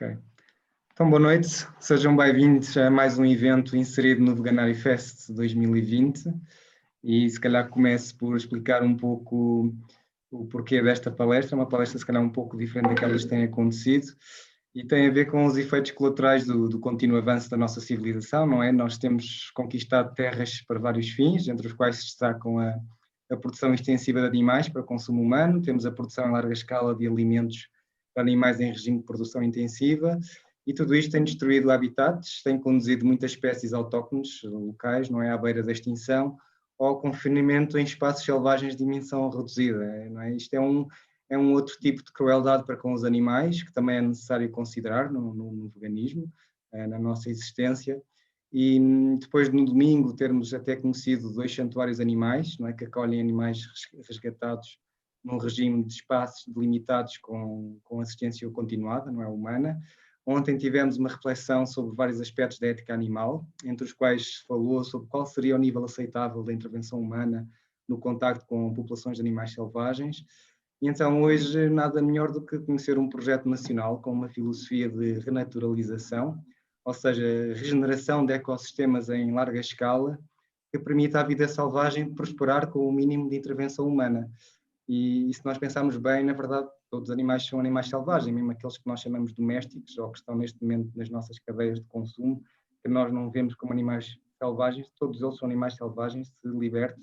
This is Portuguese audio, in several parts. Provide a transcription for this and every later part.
Ok. Então, boa noite, sejam bem-vindos a mais um evento inserido no Veganário Fest 2020 e se calhar começo por explicar um pouco o porquê desta palestra, uma palestra se calhar um pouco diferente daquelas que têm acontecido e tem a ver com os efeitos colaterais do contínuo avanço da nossa civilização, não é? Nós temos conquistado terras para vários fins, entre os quais se destacam a produção extensiva de animais para consumo humano, temos a produção em larga escala de alimentos para animais em regime de produção intensiva, e tudo isto tem destruído habitats, tem conduzido muitas espécies autóctones locais, não é, à beira da extinção, ou ao confinamento em espaços selvagens de dimensão reduzida. Não é? Isto é um outro tipo de crueldade para com os animais, que também é necessário considerar no veganismo, na nossa existência. E depois, no domingo, termos até conhecido 2 santuários animais, não é, que acolhem animais resgatados num regime de espaços delimitados com assistência continuada, não é, humana. Ontem tivemos uma reflexão sobre vários aspectos da ética animal, entre os quais se falou sobre qual seria o nível aceitável da intervenção humana no contacto com populações de animais selvagens. E então hoje nada melhor do que conhecer um projeto nacional com uma filosofia de renaturalização, ou seja, regeneração de ecossistemas em larga escala, que permita à vida selvagem prosperar com o mínimo de intervenção humana. E se nós pensarmos bem, na verdade, todos os animais são animais selvagens, mesmo aqueles que nós chamamos domésticos ou que estão neste momento nas nossas cadeias de consumo, que nós não vemos como animais selvagens, todos eles são animais selvagens, se libertos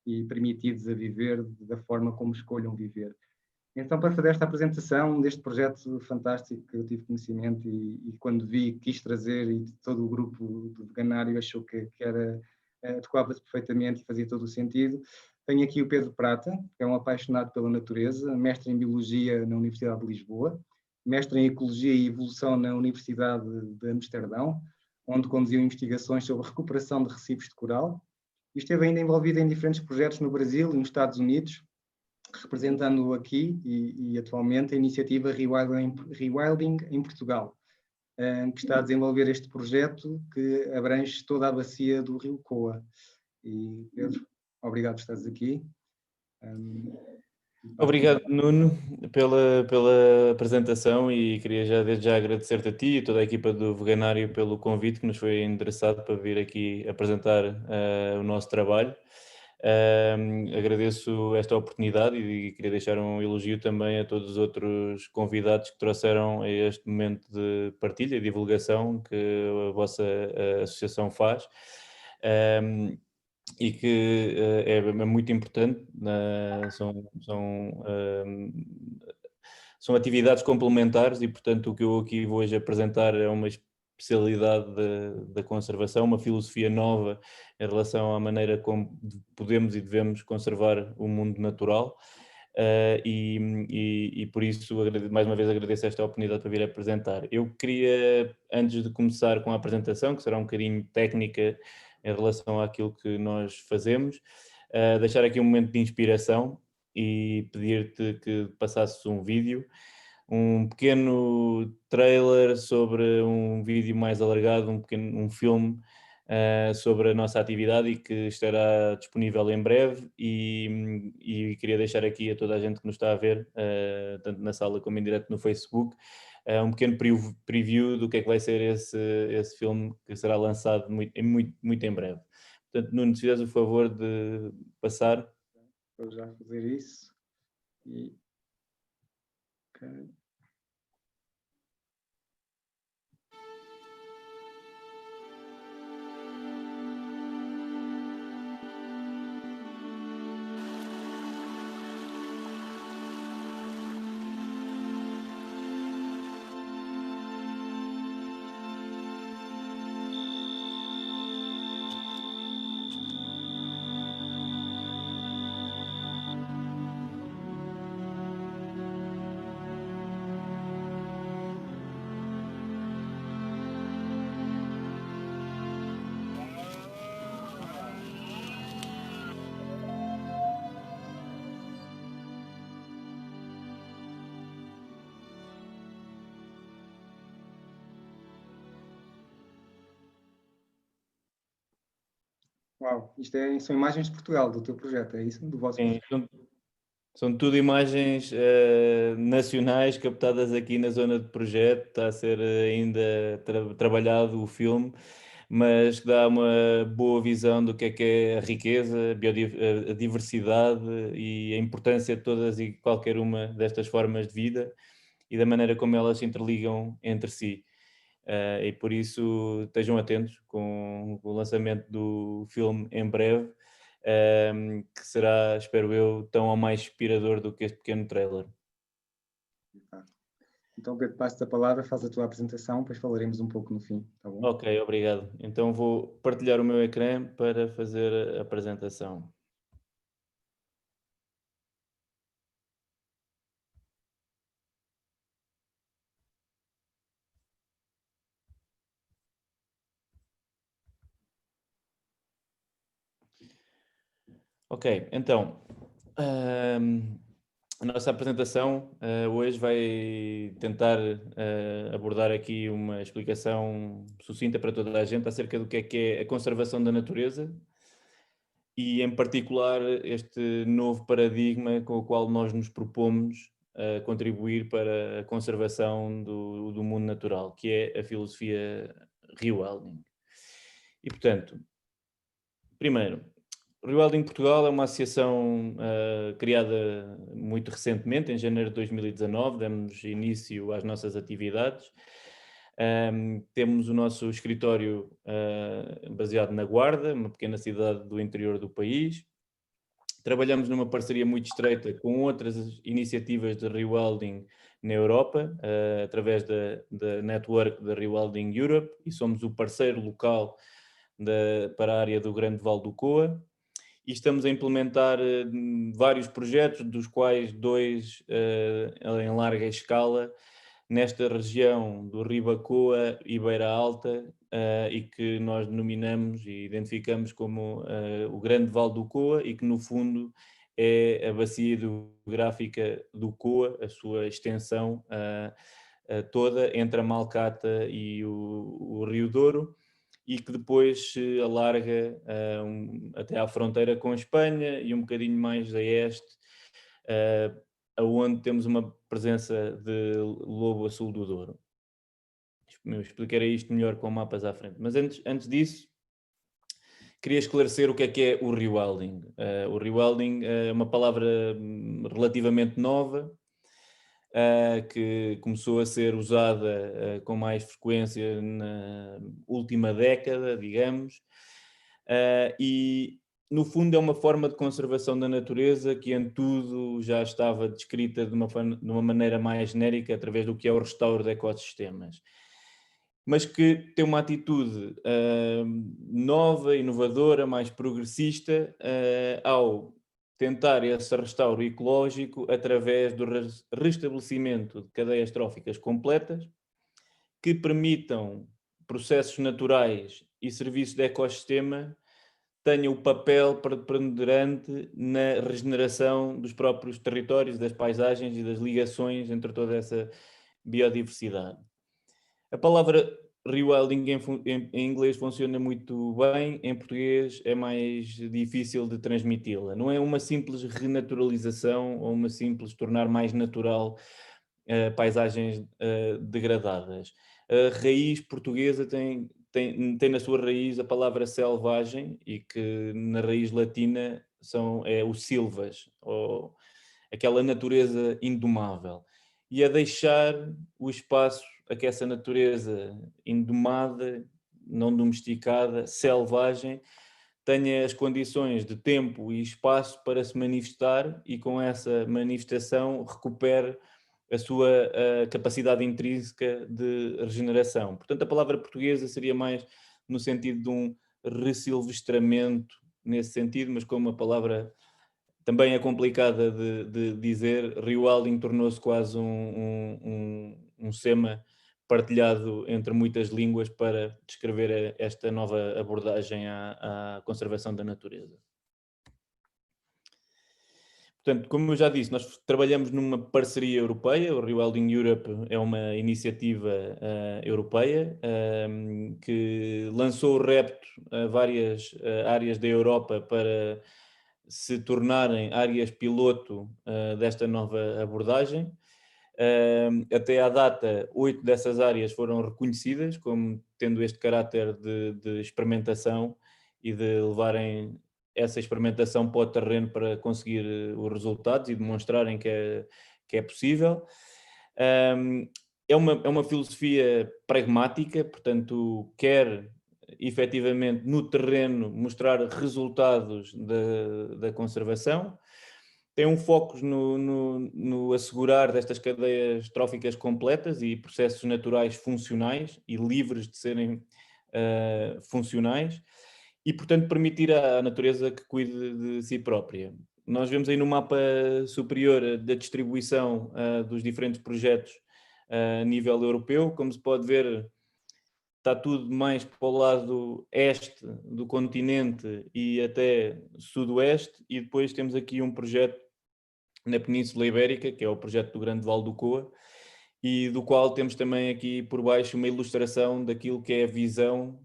e permitidos a viver da forma como escolham viver. Então, para fazer esta apresentação deste projeto fantástico que eu tive conhecimento e quando vi, quis trazer e todo o grupo do Veganário achou que era, adequava-se perfeitamente e fazia todo o sentido. Tenho aqui o Pedro Prata, que é um apaixonado pela natureza, mestre em Biologia na Universidade de Lisboa, mestre em Ecologia e Evolução na Universidade de Amsterdão, onde conduziu investigações sobre recuperação de recifes de coral, e esteve ainda envolvido em diferentes projetos no Brasil e nos Estados Unidos, representando aqui e atualmente a iniciativa Rewilding em Portugal, que está a desenvolver este projeto que abrange toda a bacia do Rio Coa. E Pedro, obrigado por estares aqui. Obrigado, Nuno, pela apresentação e queria já desde já agradecer-te a ti e toda a equipa do Veganário pelo convite que nos foi endereçado para vir aqui apresentar o nosso trabalho. Agradeço esta oportunidade e queria deixar um elogio também a todos os outros convidados que trouxeram a este momento de partilha e divulgação que a vossa associação faz. E que é muito importante, são atividades complementares e, portanto, o que eu aqui vou hoje apresentar é uma especialidade da conservação, uma filosofia nova em relação à maneira como podemos e devemos conservar o mundo natural. E por isso, mais uma vez, agradeço esta oportunidade para vir apresentar. Eu queria, antes de começar com a apresentação, que será um bocadinho técnica em relação àquilo que nós fazemos, deixar aqui um momento de inspiração e pedir-te que passasses um vídeo, um pequeno trailer sobre um vídeo mais alargado, um filme sobre a nossa atividade e que estará disponível em breve e queria deixar aqui a toda a gente que nos está a ver, tanto na sala como em direto no Facebook, um pequeno preview do que é que vai ser esse filme que será lançado muito em breve. Portanto, Nuno, se fizeres o favor de passar. Vou já fazer isso. E... Okay. Uau, são imagens de Portugal, do teu projeto, é isso? Do vosso projeto? São tudo imagens nacionais captadas aqui na zona de projeto, está a ser ainda trabalhado o filme, mas que dá uma boa visão do que é a riqueza, a diversidade e a importância de todas e qualquer uma destas formas de vida e da maneira como elas se interligam entre si. E por isso estejam atentos com o lançamento do filme em breve, que será, espero eu, tão ou mais inspirador do que este pequeno trailer. Então, Pedro, passo-te a palavra, faz a tua apresentação, depois falaremos um pouco no fim, tá bom? Ok, obrigado. Então vou partilhar o meu ecrã para fazer a apresentação. Ok, então, a nossa apresentação hoje vai tentar abordar aqui uma explicação sucinta para toda a gente acerca do que é a conservação da natureza e, em particular, este novo paradigma com o qual nós nos propomos contribuir para a conservação do mundo natural, que é a filosofia Rewilding. E, portanto, primeiro, Rewilding Portugal é uma associação criada muito recentemente, em janeiro de 2019, demos início às nossas atividades. Temos o nosso escritório baseado na Guarda, uma pequena cidade do interior do país. Trabalhamos numa parceria muito estreita com outras iniciativas de rewilding na Europa, através da network da Rewilding Europe, e somos o parceiro local para a área do Grande Vale do Coa. E estamos a implementar vários projetos, dos quais dois em larga escala, nesta região do Ribacoa e Beira Alta, e que nós denominamos e identificamos como o Grande Vale do Coa, e que no fundo é a bacia hidrográfica do Coa, a sua extensão toda entre a Malcata e o Rio Douro, e que depois se alarga até à fronteira com a Espanha e um bocadinho mais a este, aonde temos uma presença de lobo azul do Douro. Eu explicarei isto melhor com mapas à frente. Mas antes disso, queria esclarecer o que é o rewilding. O rewilding é uma palavra relativamente nova, que começou a ser usada com mais frequência na última década, digamos, e no fundo é uma forma de conservação da natureza que em tudo já estava descrita de uma maneira mais genérica através do que é o restauro de ecossistemas, mas que tem uma atitude nova, inovadora, mais progressista ao tentar esse restauro ecológico através do restabelecimento de cadeias tróficas completas que permitam processos naturais e serviços de ecossistema tenham o papel preponderante na regeneração dos próprios territórios, das paisagens e das ligações entre toda essa biodiversidade. A palavra rewilding em inglês funciona muito bem, em português é mais difícil de transmiti-la. Não é uma simples renaturalização ou uma simples tornar mais natural paisagens degradadas. A raiz portuguesa tem na sua raiz a palavra selvagem, e que na raiz latina é o silvas, ou aquela natureza indomável. E a deixar o espaço a que essa natureza indomada, não domesticada, selvagem, tenha as condições de tempo e espaço para se manifestar, e com essa manifestação recupere a sua capacidade intrínseca de regeneração. Portanto, a palavra portuguesa seria mais no sentido de um ressilvestramento, nesse sentido, mas como a palavra também é complicada de dizer, rewilding tornou-se quase um sema partilhado entre muitas línguas para descrever esta nova abordagem à conservação da natureza. Portanto, como eu já disse, nós trabalhamos numa parceria europeia. O Rewilding Europe é uma iniciativa europeia que lançou o repto a várias áreas da Europa para se tornarem áreas piloto desta nova abordagem. Até à data, 8 dessas áreas foram reconhecidas como tendo este caráter de experimentação e de levarem essa experimentação para o terreno para conseguir os resultados e demonstrarem que é possível. É uma filosofia pragmática, portanto, quer efetivamente no terreno mostrar resultados da conservação. Tem um foco no assegurar destas cadeias tróficas completas e processos naturais funcionais e livres de serem funcionais e, portanto, permitir à natureza que cuide de si própria. Nós vemos aí no mapa superior da distribuição dos diferentes projetos a nível europeu. Como se pode ver, está tudo mais para o lado este do continente e até sudoeste, e depois temos aqui um projeto na Península Ibérica, que é o projeto do Grande Vale do Coa, e do qual temos também aqui por baixo uma ilustração daquilo que é a visão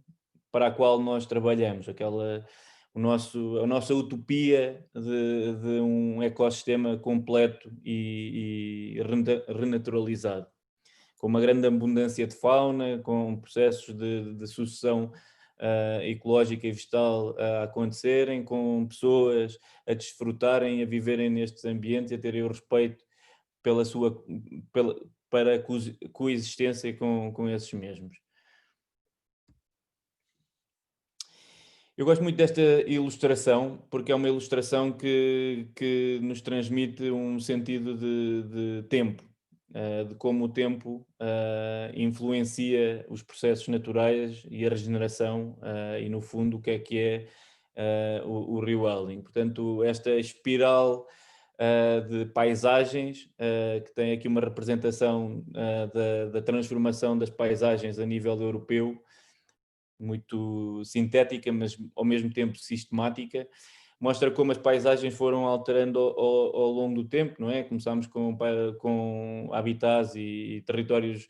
para a qual nós trabalhamos, a nossa utopia de um ecossistema completo e renaturalizado, com uma grande abundância de fauna, com processos de sucessão ecológica e vegetal a acontecerem, com pessoas a desfrutarem, a viverem nestes ambientes e a terem o respeito pela sua, para a coexistência com esses mesmos. Eu gosto muito desta ilustração, porque é uma ilustração que nos transmite um sentido de tempo, de como o tempo influencia os processos naturais e a regeneração, e no fundo o que é o rewilding. Portanto, esta espiral de paisagens, que tem aqui uma representação da transformação das paisagens a nível europeu, muito sintética, mas ao mesmo tempo sistemática, mostra como as paisagens foram alterando ao longo do tempo, não é? Começámos com habitats e territórios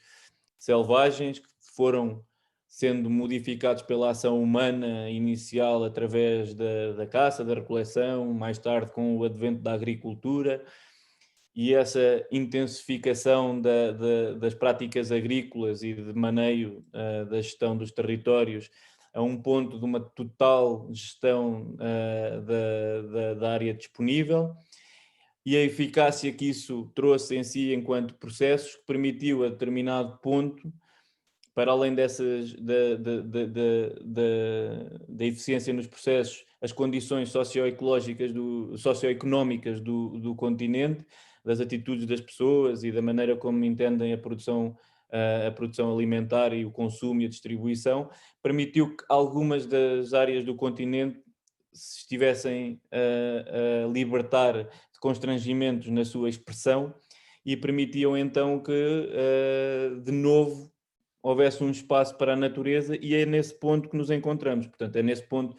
selvagens que foram sendo modificados pela ação humana inicial através da caça, da recoleção, mais tarde com o advento da agricultura, e essa intensificação das práticas agrícolas e de maneio da gestão dos territórios a um ponto de uma total gestão da área disponível, e a eficácia que isso trouxe em si enquanto processos, que permitiu a determinado ponto, para além dessas, da eficiência nos processos, as condições socioeconómicas do continente, das atitudes das pessoas e da maneira como entendem a produção alimentar e o consumo e a distribuição, permitiu que algumas das áreas do continente se estivessem a libertar de constrangimentos na sua expressão e permitiam então que, de novo, houvesse um espaço para a natureza, e é nesse ponto que nos encontramos. Portanto, é nesse ponto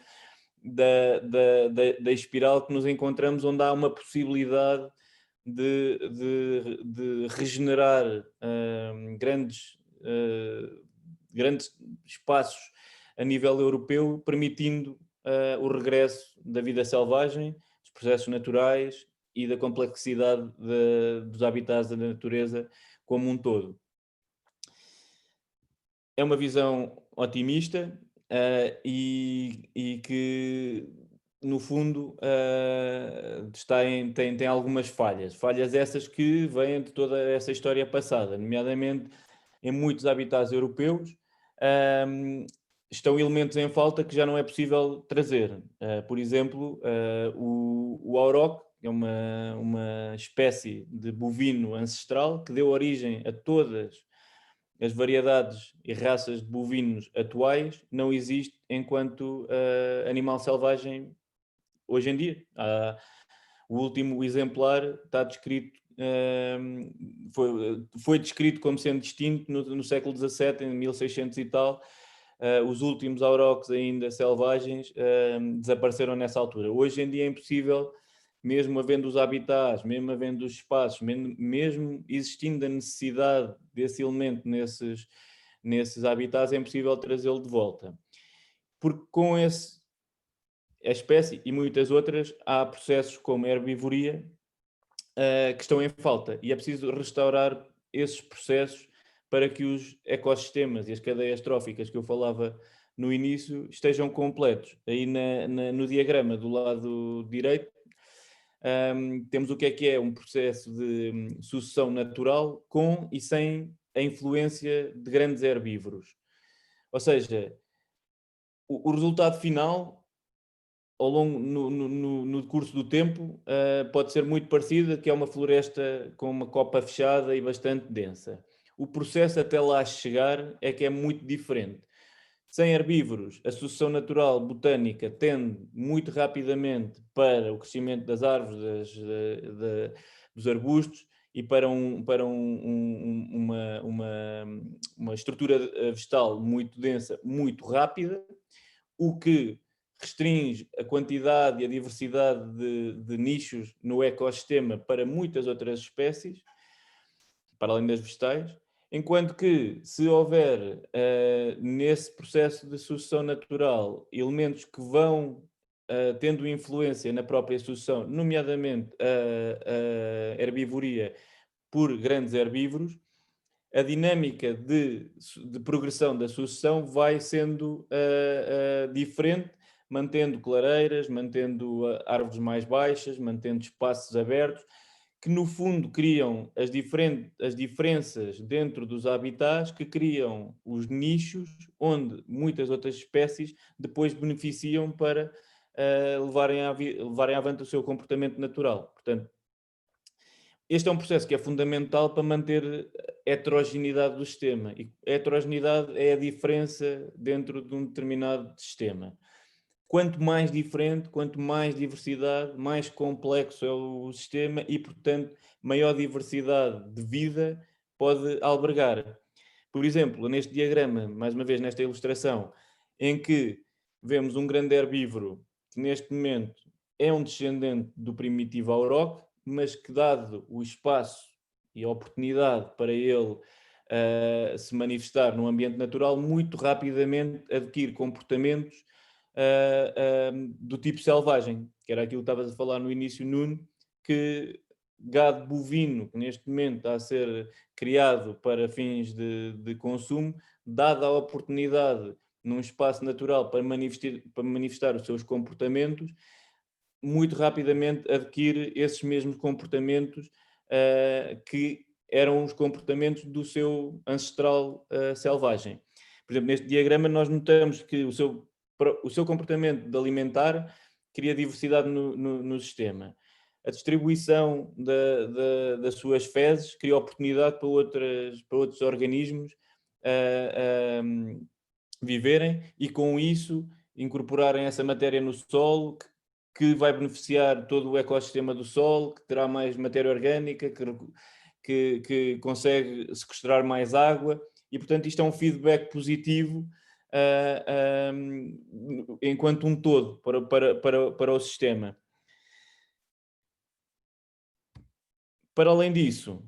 da espiral que nos encontramos, onde há uma possibilidade de regenerar grandes espaços a nível europeu, permitindo o regresso da vida selvagem, dos processos naturais e da complexidade dos habitats da natureza como um todo. É uma visão otimista e que, no fundo, tem algumas falhas. Falhas essas que vêm de toda essa história passada, nomeadamente em muitos habitats europeus, estão elementos em falta que já não é possível trazer. Por exemplo, o auroch é uma espécie de bovino ancestral que deu origem a todas as variedades e raças de bovinos atuais, não existe enquanto animal selvagem hoje em dia. O último exemplar está descrito, foi descrito como sendo extinto no século XVII, em 1600 e tal. Os últimos aurochs ainda selvagens desapareceram nessa altura. Hoje em dia é impossível, mesmo havendo os habitats, mesmo havendo os espaços, mesmo existindo a necessidade desse elemento nesses habitats, é impossível trazê-lo de volta. Porque com esse a espécie e muitas outras, há processos como a herbivoria que estão em falta e é preciso restaurar esses processos para que os ecossistemas e as cadeias tróficas que eu falava no início estejam completos. Aí no diagrama do lado direito temos o que é um processo de sucessão natural com e sem a influência de grandes herbívoros. Ou seja, o resultado final ao longo, no curso do tempo, pode ser muito parecida, que é uma floresta com uma copa fechada e bastante densa. O processo até lá chegar é que é muito diferente. Sem herbívoros, a sucessão natural botânica tende muito rapidamente para o crescimento das árvores, dos arbustos e para uma estrutura vegetal muito densa, muito rápida, o que restringe a quantidade e a diversidade de nichos no ecossistema para muitas outras espécies, para além das vegetais, enquanto que se houver nesse processo de sucessão natural elementos que vão tendo influência na própria sucessão, nomeadamente a herbivoria por grandes herbívoros, a dinâmica de progressão da sucessão vai sendo diferente, mantendo clareiras, mantendo árvores mais baixas, mantendo espaços abertos, que no fundo criam as diferenças dentro dos habitats, que criam os nichos onde muitas outras espécies depois beneficiam para levarem avante o seu comportamento natural. Portanto, este é um processo que é fundamental para manter a heterogeneidade do sistema. E a heterogeneidade é a diferença dentro de um determinado sistema. Quanto mais diferente, quanto mais diversidade, mais complexo é o sistema e, portanto, maior diversidade de vida pode albergar. Por exemplo, neste diagrama, mais uma vez nesta ilustração, em que vemos um grande herbívoro que neste momento é um descendente do primitivo auroch, mas que, dado o espaço e a oportunidade para ele se manifestar no ambiente natural, muito rapidamente adquire comportamentos do tipo selvagem, que era aquilo que estavas a falar no início, Nuno, que gado bovino, que neste momento está a ser criado para fins de consumo, dada a oportunidade num espaço natural para manifestar os seus comportamentos, muito rapidamente adquire esses mesmos comportamentos que eram os comportamentos do seu ancestral selvagem. Por exemplo, neste diagrama nós notamos que o seu comportamento de alimentar cria diversidade no sistema. A distribuição das suas fezes cria oportunidade para outros organismos viverem e, com isso, incorporarem essa matéria no solo, que vai beneficiar todo o ecossistema do solo, que terá mais matéria orgânica, que consegue sequestrar mais água e, portanto, isto é um feedback positivo enquanto um todo para o sistema. Para além disso,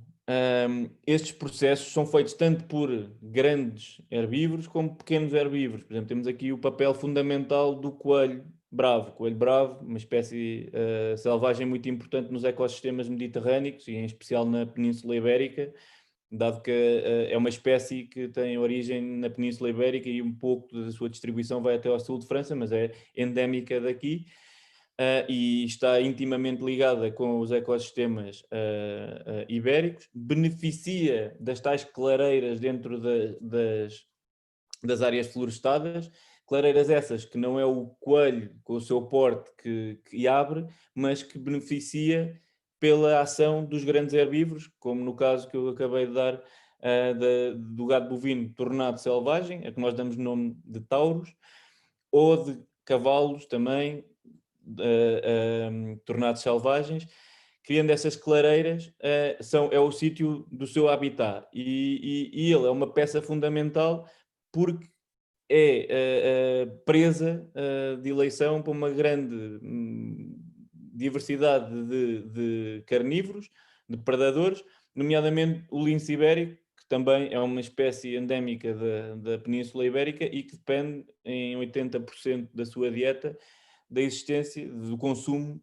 estes processos são feitos tanto por grandes herbívoros como pequenos herbívoros. Por exemplo, temos aqui o papel fundamental do coelho bravo. Coelho bravo, uma espécie selvagem muito importante nos ecossistemas mediterrâneos e em especial na Península Ibérica, dado que é uma espécie que tem origem na Península Ibérica e um pouco da sua distribuição vai até ao sul de França, mas é endémica daqui. E está intimamente ligada com os ecossistemas ibéricos, beneficia das tais clareiras dentro das áreas florestadas, clareiras essas que não é o coelho com o seu porte que abre, mas que beneficia pela ação dos grandes herbívoros, como no caso que eu acabei de dar do gado bovino tornado selvagem, a que nós damos o nome de tauros, ou de cavalos também, tornados selvagens, criando essas clareiras, é o sítio do seu habitat e ele é uma peça fundamental porque é presa de eleição para uma grande diversidade de carnívoros, de predadores, nomeadamente o lince ibérico, que também é uma espécie endémica da Península Ibérica e que depende em 80% da sua dieta da existência, do consumo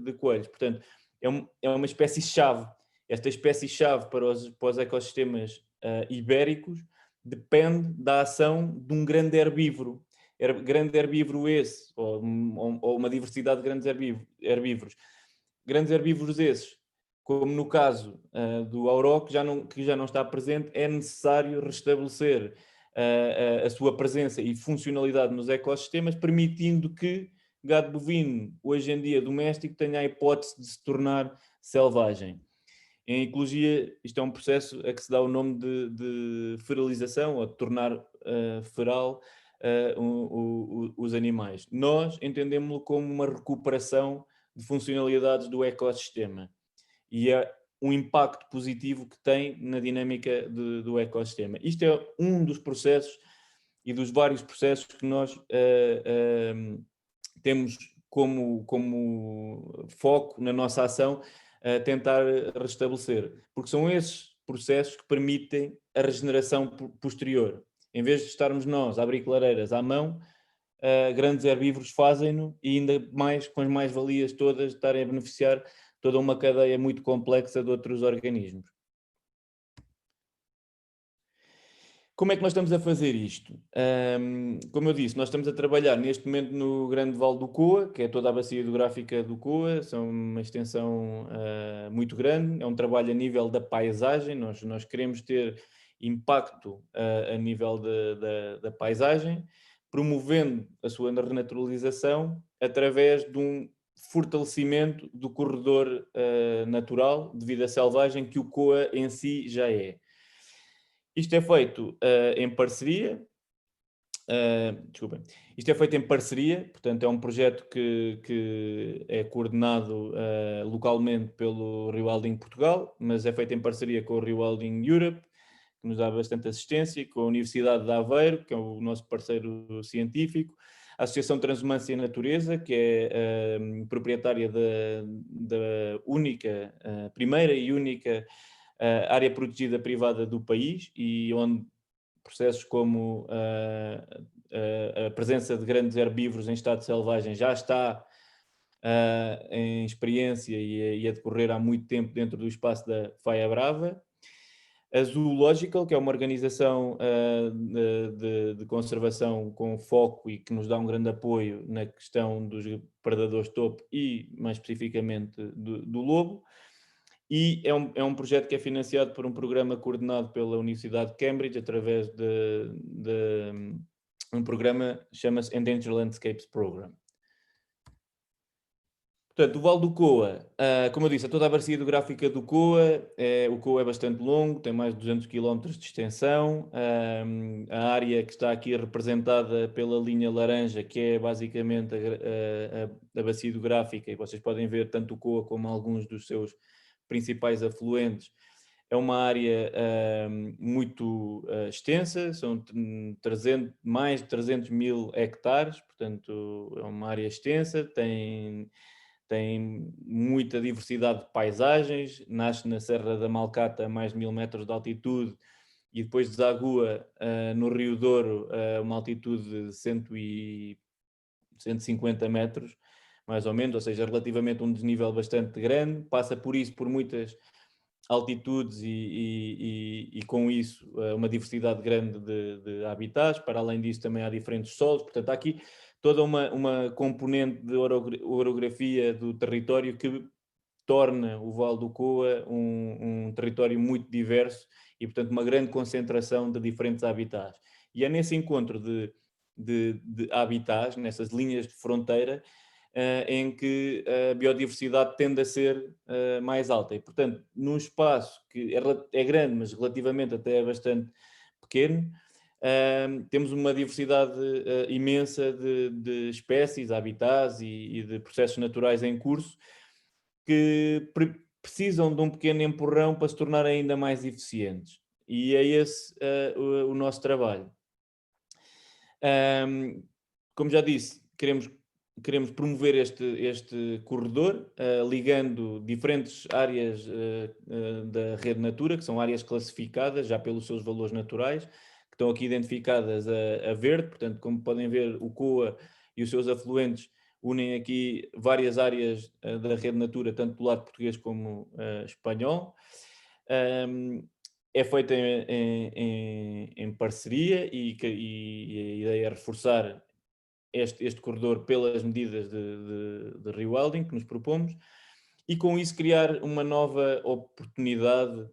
de coelhos. Portanto, é uma espécie-chave. Esta espécie-chave para os ecossistemas ibéricos depende da ação de um grande herbívoro. Grande herbívoro esse, ou uma diversidade de grandes herbívoros. Grandes herbívoros esses, como no caso do auroch, que já não está presente, é necessário restabelecer a sua presença e funcionalidade nos ecossistemas, permitindo que gado bovino, hoje em dia doméstico, tenha a hipótese de se tornar selvagem. Em ecologia, isto é um processo a que se dá o nome de feralização, ou de tornar feral os animais. Nós entendemos-lo como uma recuperação de funcionalidades do ecossistema e é um impacto positivo que tem na dinâmica do ecossistema. Isto é um dos processos e dos vários processos que nós temos como foco na nossa ação a tentar restabelecer, porque são esses processos que permitem a regeneração posterior. Em vez de estarmos nós a abrir clareiras à mão, grandes herbívoros fazem-no e ainda mais com as mais-valias todas de estarem a beneficiar toda uma cadeia muito complexa de outros organismos. Como é que nós estamos a fazer isto? Como eu disse, nós estamos a trabalhar neste momento no Grande Vale do Coa, que é toda a bacia hidrográfica do Coa, são uma extensão muito grande, é um trabalho a nível da paisagem, nós queremos ter impacto a nível da paisagem, promovendo a sua renaturalização através de um fortalecimento do corredor natural de vida selvagem que o Coa em si já é. Isto é feito em parceria, isto é feito em parceria, portanto é um projeto que é coordenado localmente pelo Rewilding Portugal, mas é feito em parceria com o Rewilding Europe, que nos dá bastante assistência, com a Universidade de Aveiro, que é o nosso parceiro científico, a Associação Transhumância e Natureza, que é proprietária da única, primeira e única área protegida privada do país e onde processos como a presença de grandes herbívoros em estado selvagem já está em experiência e a decorrer há muito tempo dentro do espaço da Faia Brava. A Zoological, que é uma organização de conservação com foco e que nos dá um grande apoio na questão dos predadores topo e, mais especificamente, do lobo. E é um projeto que é financiado por um programa coordenado pela Universidade de Cambridge através de um programa que chama-se Endangered Landscapes Program. Portanto, o Vale do Coa, como eu disse, é toda a bacia hidrográfica do Coa. O Coa é bastante longo, tem mais de 200 km de extensão. A área que está aqui representada pela linha laranja, que é basicamente a bacia hidrográfica, e vocês podem ver tanto o Coa como alguns dos seus principais afluentes, é uma área muito extensa, são mais de 300 mil hectares, portanto é uma área extensa, tem muita diversidade de paisagens, nasce na Serra da Malcata a mais de 1000 metros de altitude e depois desagua no Rio Douro a uma altitude de 150 metros, mais ou menos, ou seja, relativamente um desnível bastante grande, passa por muitas altitudes e com isso uma diversidade grande de habitats. Para além disso também há diferentes solos, portanto há aqui toda uma componente de orografia do território que torna o Vale do Coa um território muito diverso e, portanto, uma grande concentração de diferentes habitats. E é nesse encontro de habitats, nessas linhas de fronteira, em que a biodiversidade tende a ser mais alta. E, portanto, num espaço que é grande, mas relativamente até é bastante pequeno, temos uma diversidade imensa de espécies, habitats e de processos naturais em curso que precisam de um pequeno empurrão para se tornarem ainda mais eficientes. E é esse o nosso trabalho. Como já disse, queremos promover este corredor, ligando diferentes áreas da rede Natura, que são áreas classificadas já pelos seus valores naturais, que estão aqui identificadas a verde. Portanto, como podem ver, o Coa e os seus afluentes unem aqui várias áreas da rede Natura, tanto do lado português como espanhol. É feita em parceria e a ideia é reforçar este corredor pelas medidas de rewilding que nos propomos e com isso criar uma nova oportunidade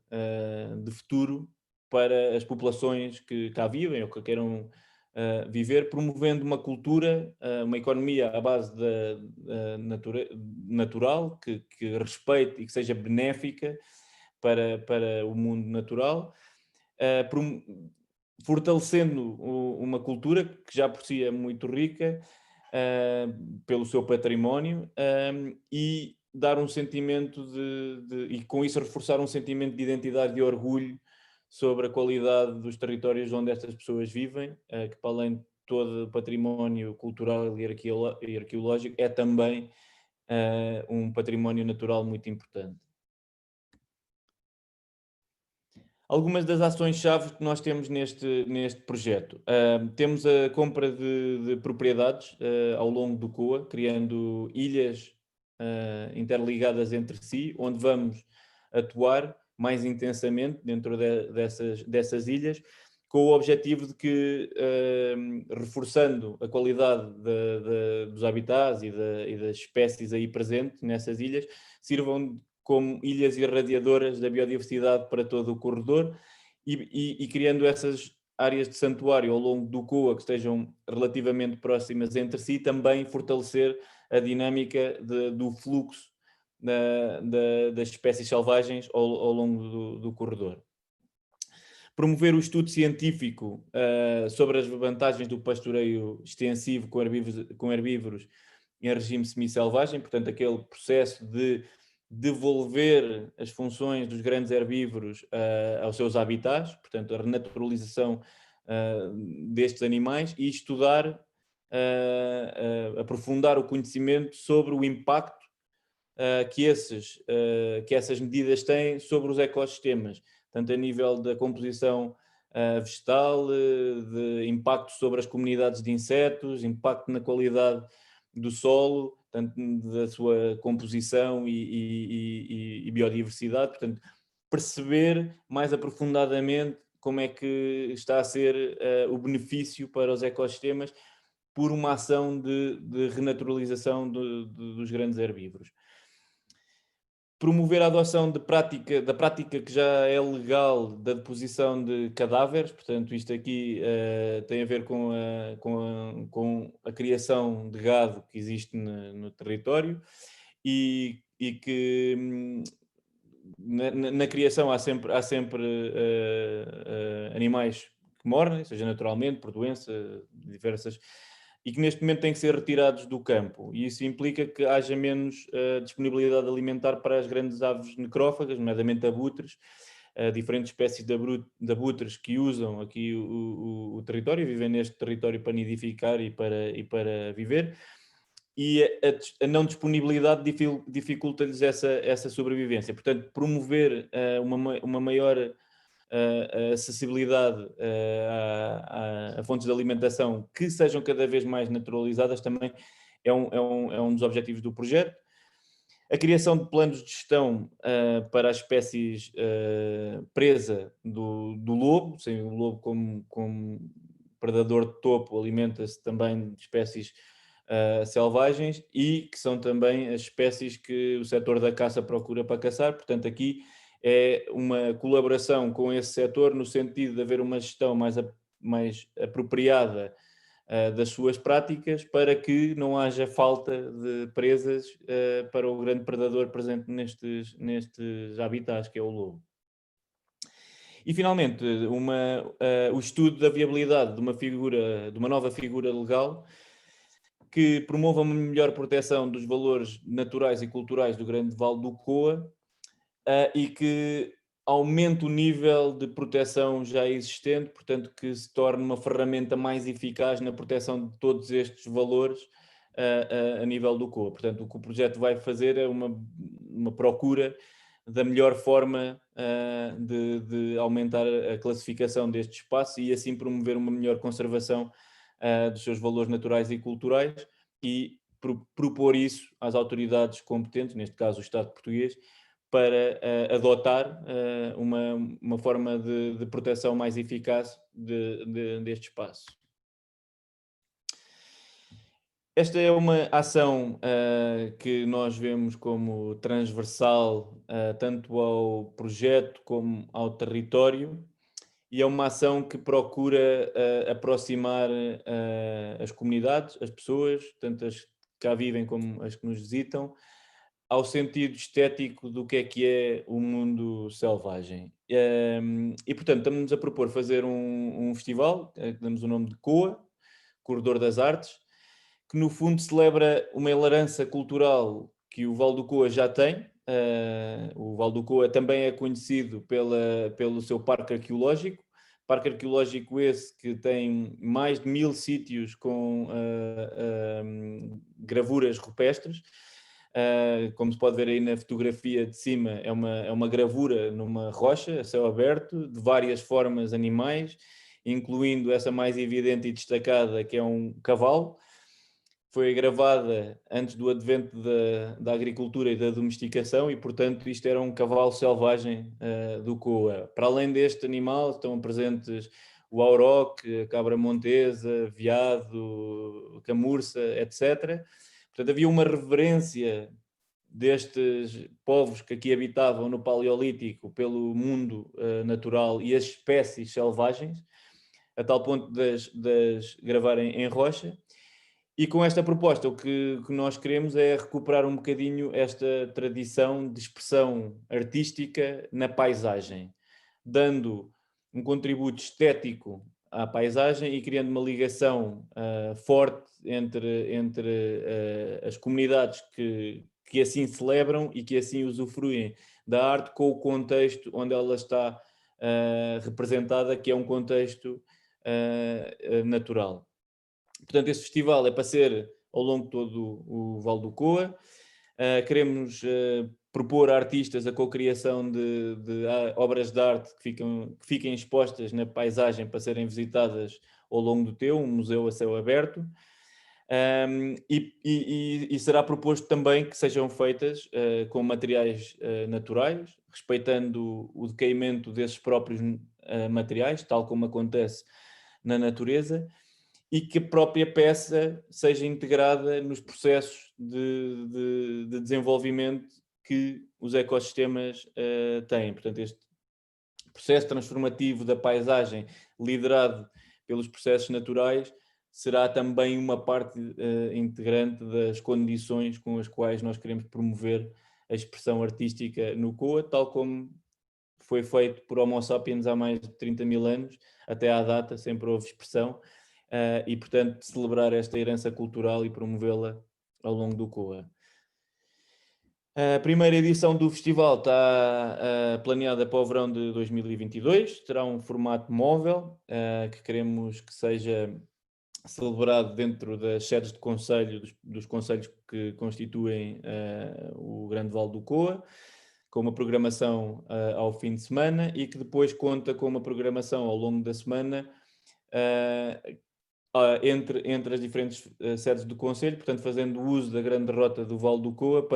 de futuro para as populações que cá vivem ou que queiram viver, promovendo uma cultura, uma economia à base da natural, que respeite e que seja benéfica para o mundo natural, fortalecendo uma cultura que já por si é muito rica, pelo seu património, e dar um sentimento e com isso reforçar um sentimento de identidade e de orgulho sobre a qualidade dos territórios onde estas pessoas vivem, que para além de todo o património cultural e arqueológico, é também um património natural muito importante. Algumas das ações-chave que nós temos neste projeto. Temos a compra de propriedades ao longo do COA, criando ilhas interligadas entre si, onde vamos atuar mais intensamente dentro dessas ilhas, com o objetivo de que, reforçando a qualidade dos habitats e das espécies aí presentes nessas ilhas, sirvam como ilhas irradiadoras da biodiversidade para todo o corredor e criando essas áreas de santuário ao longo do COA que estejam relativamente próximas entre si, também fortalecer a dinâmica do fluxo das espécies selvagens ao longo do corredor. Promover o estudo científico sobre as vantagens do pastoreio extensivo com herbívoros em regime semi-selvagem, portanto aquele processo de devolver as funções dos grandes herbívoros aos seus habitats, portanto a renaturalização destes animais e estudar, aprofundar o conhecimento sobre o impacto que essas medidas têm sobre os ecossistemas, tanto a nível da composição vegetal, de impacto sobre as comunidades de insetos, impacto na qualidade do solo, tanto da sua composição e biodiversidade, portanto, perceber mais aprofundadamente como é que está a ser o benefício para os ecossistemas por uma ação de renaturalização dos grandes herbívoros. Promover a adoção da prática que já é legal da deposição de cadáveres, portanto isto aqui tem a ver com a criação de gado que existe no território e que na criação há sempre animais que morrem, seja naturalmente, por doença, diversas, e que neste momento têm que ser retirados do campo. E isso implica que haja menos disponibilidade alimentar para as grandes aves necrófagas, nomeadamente abutres, diferentes espécies de abutres que usam aqui o território, vivem neste território para nidificar e para viver, e a não disponibilidade dificulta-lhes essa sobrevivência. Portanto, promover uma maior acessibilidade a fontes de alimentação que sejam cada vez mais naturalizadas também é um dos objetivos do projeto. A criação de planos de gestão para as espécies presa do lobo, sem o lobo como predador de topo, alimenta-se também de espécies selvagens e que são também as espécies que o setor da caça procura para caçar. Portanto, aqui é uma colaboração com esse setor no sentido de haver uma gestão mais apropriada das suas práticas para que não haja falta de presas para o grande predador presente nestes habitats, que é o lobo. E, finalmente, o estudo da viabilidade de uma nova figura legal que promova uma melhor proteção dos valores naturais e culturais do Grande Vale do Coa e que aumente o nível de proteção já existente, portanto que se torne uma ferramenta mais eficaz na proteção de todos estes valores a nível do COA. Portanto, o que o projeto vai fazer é uma procura da melhor forma de aumentar a classificação deste espaço e assim promover uma melhor conservação dos seus valores naturais e culturais e propor isso às autoridades competentes, neste caso o Estado português, para adotar uma forma de proteção mais eficaz deste espaço. Esta é uma ação que nós vemos como transversal tanto ao projeto como ao território, e é uma ação que procura aproximar as comunidades, as pessoas, tanto as que cá vivem como as que nos visitam, ao sentido estético do que é o mundo selvagem. E, portanto, estamos a propor fazer um festival, que damos o nome de COA, Corredor das Artes, que no fundo celebra uma herança cultural que o Val do Coa já tem. O Val do Coa também é conhecido pelo seu parque arqueológico, esse que tem mais de 1000 sítios com gravuras rupestres. Como se pode ver aí na fotografia de cima, é uma gravura numa rocha, a céu aberto, de várias formas animais, incluindo essa mais evidente e destacada, que é um cavalo. Foi gravada antes do advento da agricultura e da domesticação e, portanto, isto era um cavalo selvagem do Coa. Para além deste animal, estão presentes o auroque, a cabra montesa, veado, camurça, etc. Portanto, havia uma reverência destes povos que aqui habitavam no Paleolítico pelo mundo natural e as espécies selvagens, a tal ponto de as gravarem em rocha. E com esta proposta, o que nós queremos é recuperar um bocadinho esta tradição de expressão artística na paisagem, dando um contributo estético à paisagem e criando uma ligação forte entre as comunidades que assim celebram e que assim usufruem da arte com o contexto onde ela está representada, que é um contexto natural. Portanto, esse festival é para ser ao longo de todo o Val do Coa. Queremos propor a artistas a cocriação de obras de arte que fiquem expostas na paisagem para serem visitadas ao longo do um museu a céu aberto. E será proposto também que sejam feitas com materiais naturais, respeitando o decaimento desses próprios materiais, tal como acontece na natureza, e que a própria peça seja integrada nos processos de desenvolvimento que os ecossistemas têm. Portanto, este processo transformativo da paisagem, liderado pelos processos naturais, será também uma parte integrante das condições com as quais nós queremos promover a expressão artística no Coa, tal como foi feito por Homo sapiens há mais de 30 mil anos, até à data sempre houve expressão, e portanto celebrar esta herança cultural e promovê-la ao longo do Coa. A primeira edição do festival está planeada para o verão de 2022, terá um formato móvel, que queremos que seja celebrado dentro das sedes de concelho, dos concelhos que constituem o Grande Vale do Coa, com uma programação ao fim de semana e que depois conta com uma programação ao longo da semana entre as diferentes sedes do Conselho, portanto fazendo uso da grande rota do Vale do Coa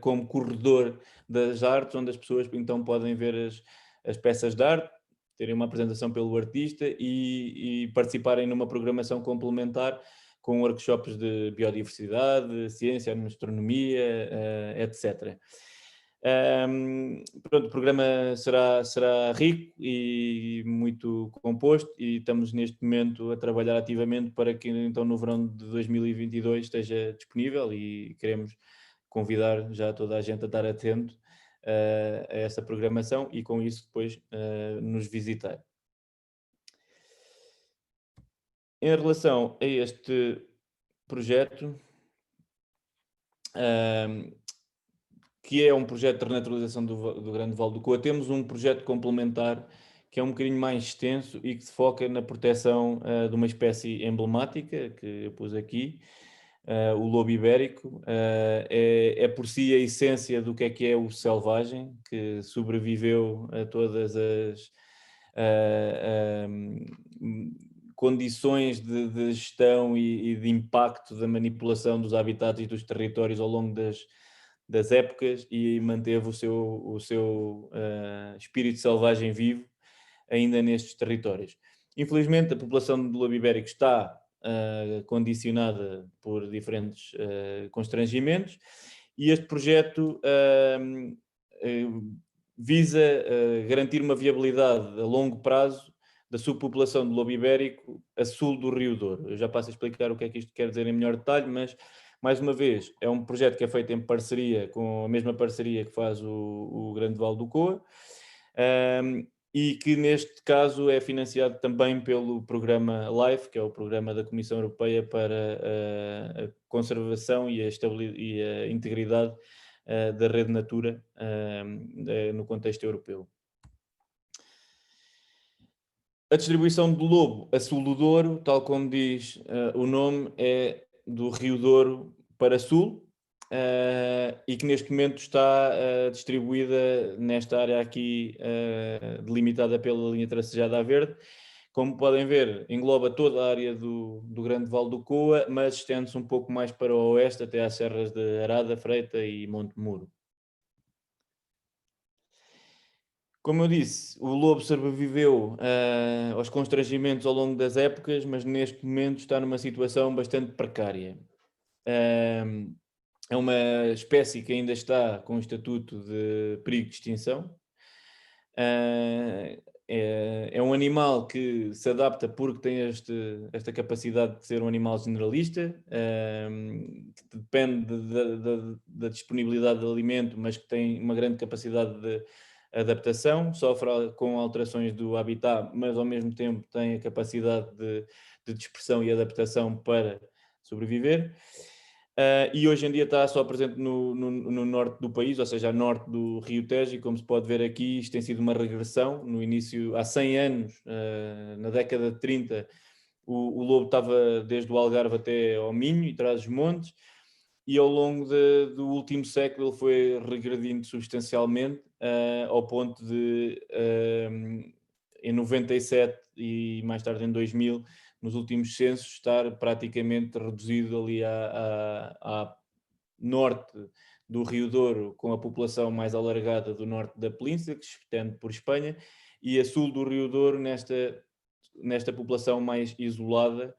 como corredor das artes, onde as pessoas então podem ver as peças de arte, terem uma apresentação pelo artista e participarem numa programação complementar com workshops de biodiversidade, ciência, astronomia, etc. Pronto, o programa será rico e muito composto e estamos neste momento a trabalhar ativamente para que então no verão de 2022 esteja disponível e queremos convidar já toda a gente a estar atento a essa programação e com isso depois nos visitar. Em relação a este projeto, que é um projeto de renaturalização do Grande Vale do Coa, temos um projeto complementar que é um bocadinho mais extenso e que se foca na proteção de uma espécie emblemática, que eu pus aqui, o lobo ibérico. É por si a essência do que é o selvagem, que sobreviveu a todas as condições de gestão e de impacto da manipulação dos habitats e dos territórios ao longo das épocas, e manteve o seu espírito selvagem vivo ainda nestes territórios. Infelizmente, a população do lobo ibérico está condicionada por diferentes constrangimentos, e este projeto visa garantir uma viabilidade a longo prazo da subpopulação de lobo ibérico a sul do Rio Douro. Eu já passo a explicar o que é que isto quer dizer em melhor detalhe, mas, mais uma vez, é um projeto que é feito em parceria, com a mesma parceria que faz o Grande Vale do Coa, e que neste caso é financiado também pelo programa LIFE, que é o programa da Comissão Europeia para a conservação e a integridade da rede Natura no contexto europeu. A distribuição do lobo a sul do Douro, tal como diz o nome, é do Rio Douro para sul, e que neste momento está distribuída nesta área aqui delimitada pela linha tracejada a verde. Como podem ver, engloba toda a área do Grande Vale do Coa, mas estende-se um pouco mais para o oeste, até às serras de Arada, Freita e Monte Muro. Como eu disse, o lobo sobreviveu aos constrangimentos ao longo das épocas, mas neste momento está numa situação bastante precária. É uma espécie que ainda está com o estatuto de perigo de extinção. É um animal que se adapta porque tem esta capacidade de ser um animal generalista, que depende da disponibilidade de alimento, mas que tem uma grande capacidade de adaptação, sofre com alterações do habitat, mas ao mesmo tempo tem a capacidade de dispersão e adaptação para sobreviver. E hoje em dia está só presente no norte do país, ou seja, a norte do Rio Tejo, e como se pode ver aqui, isto tem sido uma regressão. No início, há 100 anos, na década de 30, o lobo estava desde o Algarve até ao Minho e Trás-os-Montes, e ao longo do último século ele foi regredindo substancialmente, ao ponto de, em 97 e mais tarde em 2000, nos últimos censos, estar praticamente reduzido ali a norte do Rio Douro, com a população mais alargada do norte da península, que se estende por Espanha, e a sul do Rio Douro nesta população mais isolada,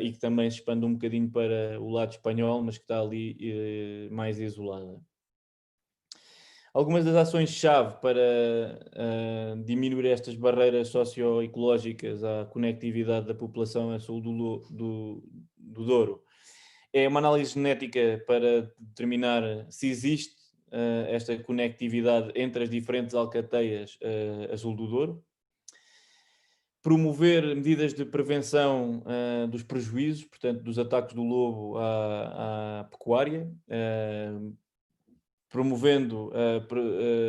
e que também se expande um bocadinho para o lado espanhol, mas que está ali mais isolada. Algumas das ações-chave para diminuir estas barreiras socioecológicas à conectividade da população a sul do Douro é uma análise genética para determinar se existe esta conectividade entre as diferentes alcateias a sul do Douro. Promover medidas de prevenção dos prejuízos, portanto, dos ataques do lobo à pecuária, promovendo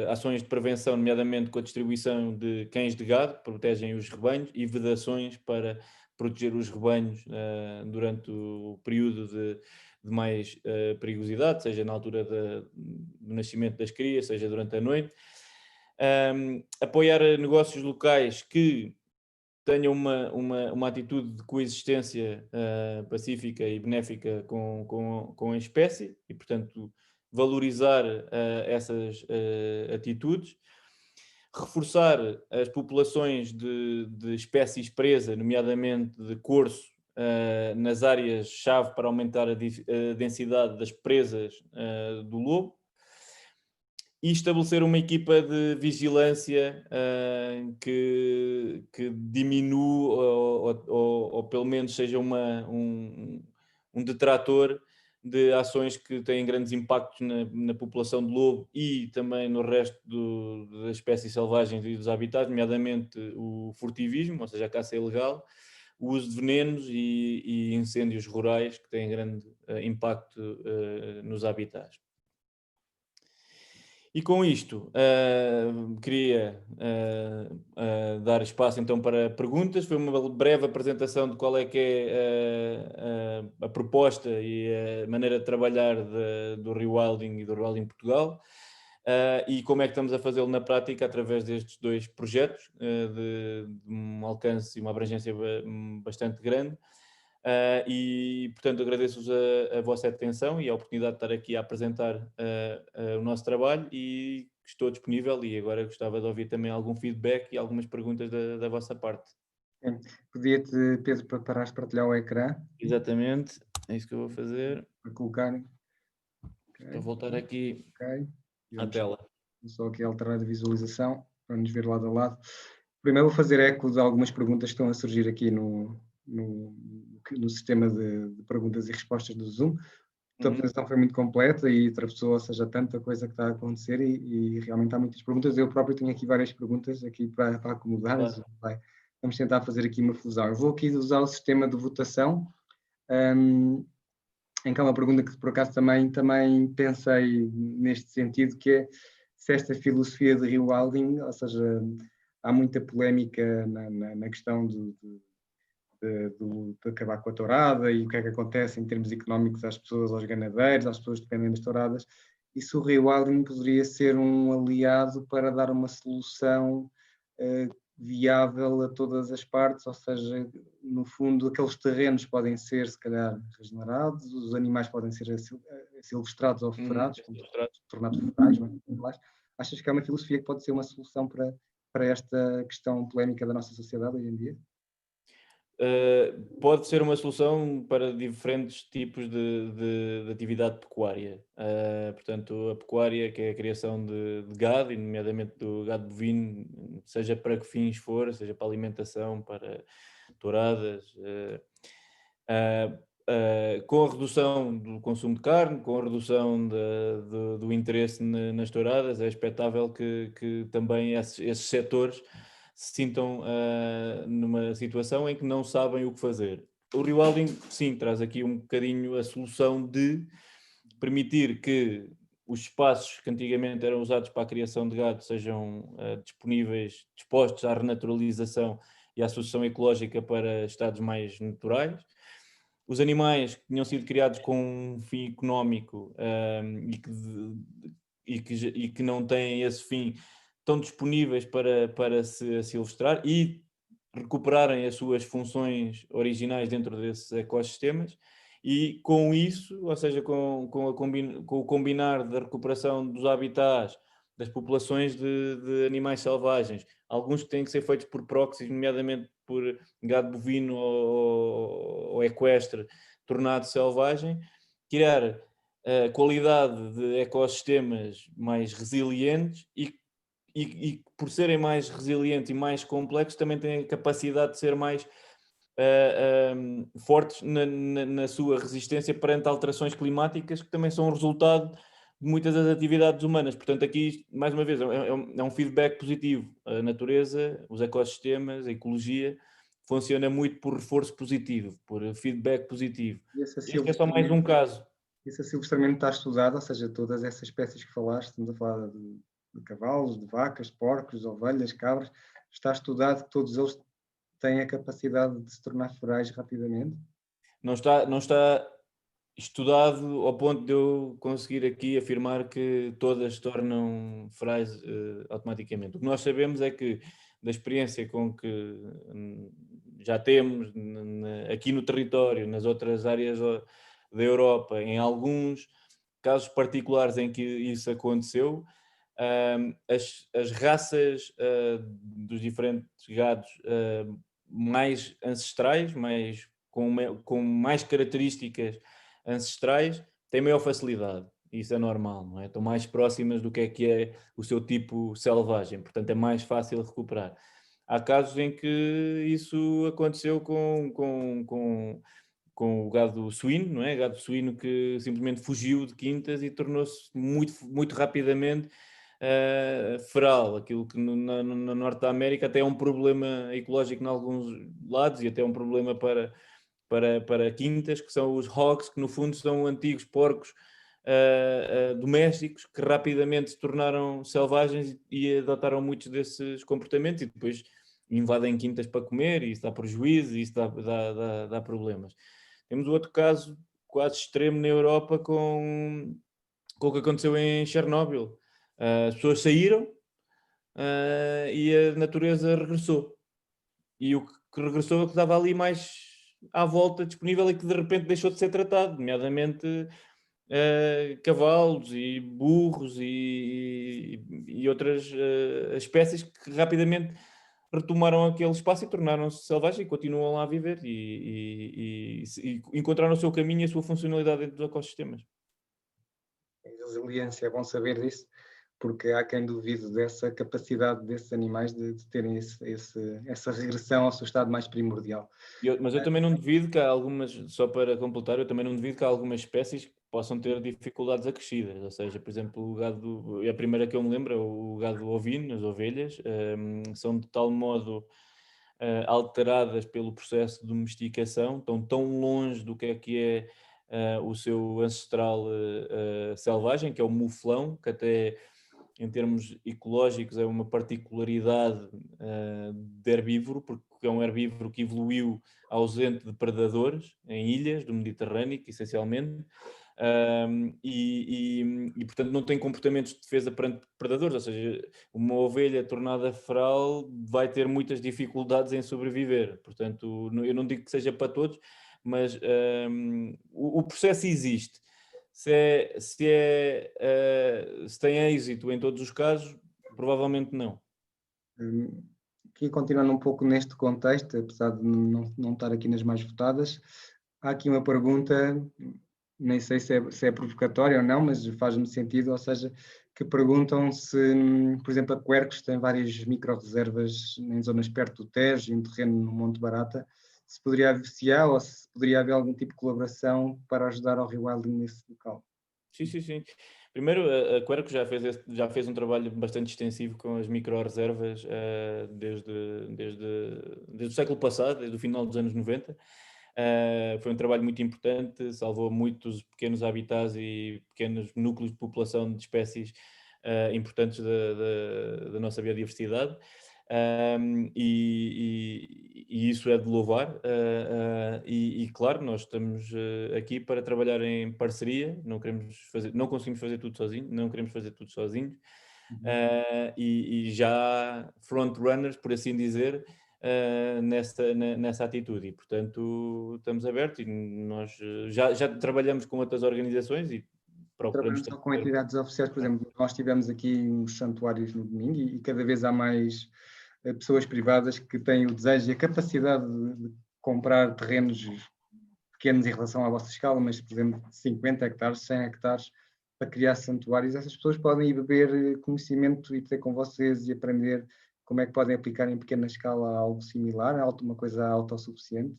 ações de prevenção, nomeadamente com a distribuição de cães de gado, que protegem os rebanhos, e vedações para proteger os rebanhos durante o período de mais perigosidade, seja na altura do nascimento das crias, seja durante a noite. Apoiar negócios locais que tenham uma atitude de coexistência pacífica e benéfica com a espécie, e, portanto, valorizar essas atitudes. Reforçar as populações de espécies presa, nomeadamente de corso, nas áreas-chave para aumentar a densidade das presas do lobo. E estabelecer uma equipa de vigilância que diminua ou pelo menos seja um detrator de ações que têm grandes impactos na população de lobo e também no resto das espécies selvagens e dos habitats, nomeadamente o furtivismo, ou seja, a caça ilegal, o uso de venenos e incêndios rurais que têm grande impacto nos habitats. E com isto, queria dar espaço então para perguntas. Foi uma breve apresentação de qual é que é a proposta e a maneira de trabalhar do Rewilding e do Rewilding Portugal. e como é que estamos a fazê-lo na prática através destes 2 projetos, de um alcance e uma abrangência bastante grande. E, portanto, agradeço-vos a vossa atenção e a oportunidade de estar aqui a apresentar o nosso trabalho, e estou disponível, e agora gostava de ouvir também algum feedback e algumas perguntas da vossa parte. Pedia-te, Pedro, para parares de partilhar o ecrã, Exatamente, é isso que eu vou fazer. para colocar. Para voltar aqui Ok. E à tela. só aqui alterar a visualização para nos ver lado a lado. Primeiro vou fazer eco de algumas perguntas que estão a surgir aqui no sistema de perguntas e respostas do Zoom. A tua apresentação foi muito completa e atravessou, ou seja, tanta coisa que está a acontecer e realmente há muitas perguntas. Eu próprio tenho aqui várias perguntas aqui para acomodar. Claro. Vamos tentar fazer aqui uma fusão. Eu vou aqui usar o sistema de votação, em que há uma pergunta que por acaso também pensei neste sentido, que é se esta filosofia de rewilding, ou seja, há muita polémica na questão de acabar com a tourada e o que é que acontece em termos económicos às pessoas, aos ganadeiros, às pessoas que dependem das touradas, e se o rewilding poderia ser um aliado para dar uma solução viável a todas as partes, ou seja, no fundo, aqueles terrenos podem ser, se calhar, regenerados, os animais podem ser silvestrados ou ferados, tornados ferais, mas achas que é uma filosofia que pode ser uma solução para esta questão polémica da nossa sociedade hoje em dia? Pode ser uma solução para diferentes tipos de atividade pecuária. Portanto, a pecuária, que é a criação de gado, e nomeadamente do gado bovino, seja para que fins for, seja para alimentação, para touradas, com a redução do consumo de carne, com a redução do interesse nas touradas, é expectável que também esses setores se sintam numa situação em que não sabem o que fazer. O rewilding, sim, traz aqui um bocadinho a solução de permitir que os espaços que antigamente eram usados para a criação de gado sejam dispostos à renaturalização e à sucessão ecológica para estados mais naturais. Os animais que tinham sido criados com um fim económico e que não têm esse fim, estão disponíveis para se silvestrar e recuperarem as suas funções originais dentro desses ecossistemas, e com isso, ou seja, com o combinar da recuperação dos habitats, das populações de animais selvagens, alguns que têm que ser feitos por proxies, nomeadamente por gado bovino ou equestre tornado selvagem, criar a qualidade de ecossistemas mais resilientes e por serem mais resilientes e mais complexos, também têm a capacidade de ser mais fortes na sua resistência perante alterações climáticas, que também são um resultado de muitas das atividades humanas. Portanto, aqui, mais uma vez, é um feedback positivo. A natureza, os ecossistemas, a ecologia, funciona muito por reforço positivo, por feedback positivo. Este é só mais um caso. Esse asilvestramento está estudado, ou seja, todas essas espécies que falaste, estamos a falar de cavalos, de vacas, de porcos, de ovelhas, cabras, está estudado que todos eles têm a capacidade de se tornar ferais rapidamente? Não está estudado ao ponto de eu conseguir aqui afirmar que todas se tornam ferais automaticamente. O que nós sabemos é que, da experiência com que já temos aqui no território, nas outras áreas da Europa, em alguns casos particulares em que isso aconteceu, as raças dos diferentes gados mais ancestrais, com mais características ancestrais, têm maior facilidade. Isso é normal, não é? Estão mais próximas do que é o seu tipo selvagem, portanto é mais fácil recuperar. Há casos em que isso aconteceu com o gado suíno, não é? Gado suíno que simplesmente fugiu de quintas e tornou-se muito rapidamente feral, aquilo que no Norte da América até é um problema ecológico em alguns lados e até é um problema para quintas, que são os hogs, que no fundo são antigos porcos domésticos que rapidamente se tornaram selvagens e adotaram muitos desses comportamentos e depois invadem quintas para comer, e isso dá prejuízo e isso dá problemas. Temos outro caso quase extremo na Europa com o que aconteceu em Chernobyl. As pessoas saíram e a natureza regressou. E o que regressou é o que estava ali mais à volta disponível e que de repente deixou de ser tratado, nomeadamente cavalos e burros e outras espécies que rapidamente retomaram aquele espaço e tornaram-se selvagens e continuam lá a viver e encontraram o seu caminho e a sua funcionalidade dentro dos ecossistemas. Resiliência, é bom saber disso, porque há quem duvide dessa capacidade desses animais de terem essa regressão ao seu estado mais primordial. Mas eu também não duvido que há algumas, só para completar, eu também não duvido que há algumas espécies que possam ter dificuldades acrescidas, ou seja, por exemplo, o gado, a primeira que eu me lembro é o gado ovino, as ovelhas, são de tal modo alteradas pelo processo de domesticação, estão tão longe do que é o seu ancestral selvagem, que é o muflão, que até em termos ecológicos é uma particularidade de herbívoro, porque é um herbívoro que evoluiu ausente de predadores em ilhas do Mediterrâneo, essencialmente, portanto não tem comportamentos de defesa perante predadores, ou seja, uma ovelha tornada feral vai ter muitas dificuldades em sobreviver, portanto eu não digo que seja para todos, mas o processo existe. Se tem êxito em todos os casos, provavelmente não. Aqui, continuando um pouco neste contexto, apesar de não estar aqui nas mais votadas, há aqui uma pergunta, nem sei se é provocatória ou não, mas faz-me sentido, ou seja, que perguntam se, por exemplo, a Quercus tem várias micro-reservas em zonas perto do Tejo, em terreno no Monte Barata, se há ou se poderia haver algum tipo de colaboração para ajudar ao rewilding nesse local. Sim. Primeiro, a Quercus já fez um trabalho bastante extensivo com as micro-reservas desde o século passado, desde o final dos anos 90. Foi um trabalho muito importante, salvou muitos pequenos habitats e pequenos núcleos de população de espécies importantes da nossa biodiversidade. E isso é de louvar. Claro, nós estamos aqui para trabalhar em parceria, não conseguimos fazer tudo sozinhos, não queremos fazer tudo sozinhos. E já frontrunners, por assim dizer, nessa atitude, e portanto estamos abertos e nós já trabalhamos com outras organizações e procuramos Trabalhamos só com entidades oficiais, por exemplo, nós tivemos aqui uns santuários no domingo e cada vez há mais pessoas privadas que têm o desejo e a capacidade de comprar terrenos pequenos em relação à vossa escala, mas, por exemplo, 50 hectares, 100 hectares, para criar santuários. Essas pessoas podem ir beber conhecimento e ter com vocês e aprender como é que podem aplicar em pequena escala algo similar, uma coisa autossuficiente.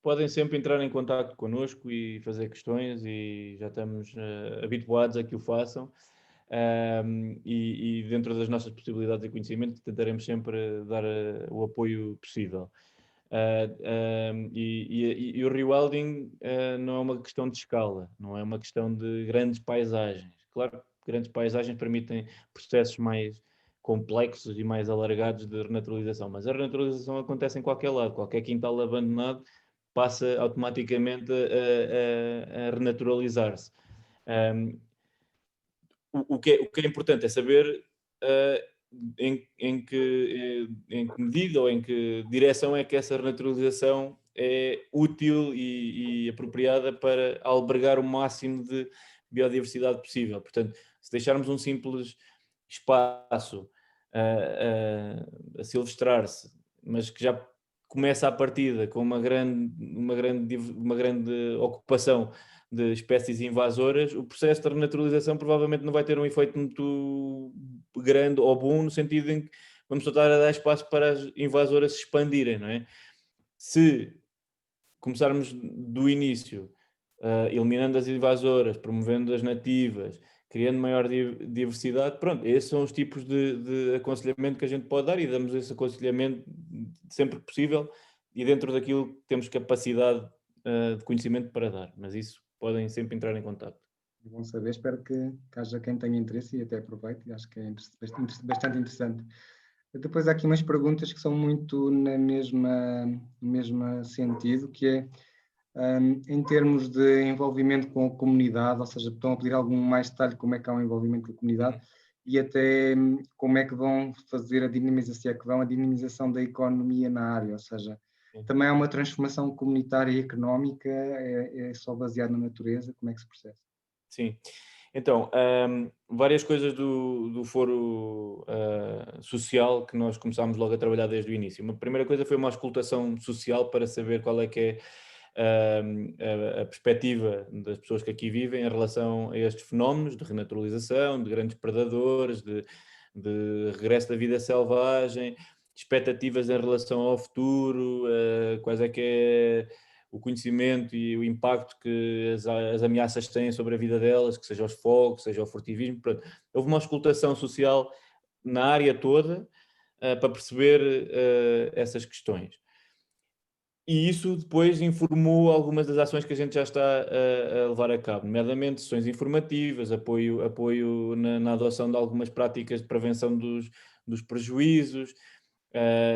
Podem sempre entrar em contato connosco e fazer questões e já estamos habituados a que o façam. E dentro das nossas possibilidades e conhecimento tentaremos sempre dar o apoio possível. E o rewilding não é uma questão de escala, não é uma questão de grandes paisagens. Claro que grandes paisagens permitem processos mais complexos e mais alargados de renaturalização, mas a renaturalização acontece em qualquer lado, qualquer quintal abandonado passa automaticamente a renaturalizar-se. O que é importante é saber em que medida ou em que direção é que essa renaturalização é útil e apropriada para albergar o máximo de biodiversidade possível. Portanto, se deixarmos um simples espaço a silvestrar-se, mas que já começa à partida com uma grande ocupação de espécies invasoras, o processo de renaturalização provavelmente não vai ter um efeito muito grande ou bom, no sentido em que vamos estar a dar espaço para as invasoras se expandirem, não é? Se começarmos do início, eliminando as invasoras, promovendo as nativas, criando maior diversidade, pronto, esses são os tipos de aconselhamento que a gente pode dar e damos esse aconselhamento sempre que possível e dentro daquilo que temos capacidade de conhecimento para dar, mas isso podem sempre entrar em contato. Bom saber, espero que haja quem tenha interesse e até aproveite, acho que é bastante interessante. Depois há aqui umas perguntas que são muito no mesmo sentido, que é em termos de envolvimento com a comunidade, ou seja, estão a pedir algum mais detalhe como é que há um envolvimento com a comunidade e até como é que vão fazer a dinamização, se é que vão a dinamização da economia na área, ou seja, também é uma transformação comunitária e económica, é só baseado na natureza, como é que se processa? Sim. Então, várias coisas do foro social que nós começámos logo a trabalhar desde o início. Uma primeira coisa foi uma auscultação social para saber qual é que é a perspectiva das pessoas que aqui vivem em relação a estes fenómenos de renaturalização, de grandes predadores, de regresso da vida selvagem, expectativas em relação ao futuro, quais é que é o conhecimento e o impacto que as ameaças têm sobre a vida delas, que seja os fogos, seja o furtivismo. Pronto. Houve uma auscultação social na área toda para perceber essas questões. E isso depois informou algumas das ações que a gente já está a levar a cabo, nomeadamente sessões informativas, apoio na adoção de algumas práticas de prevenção dos prejuízos,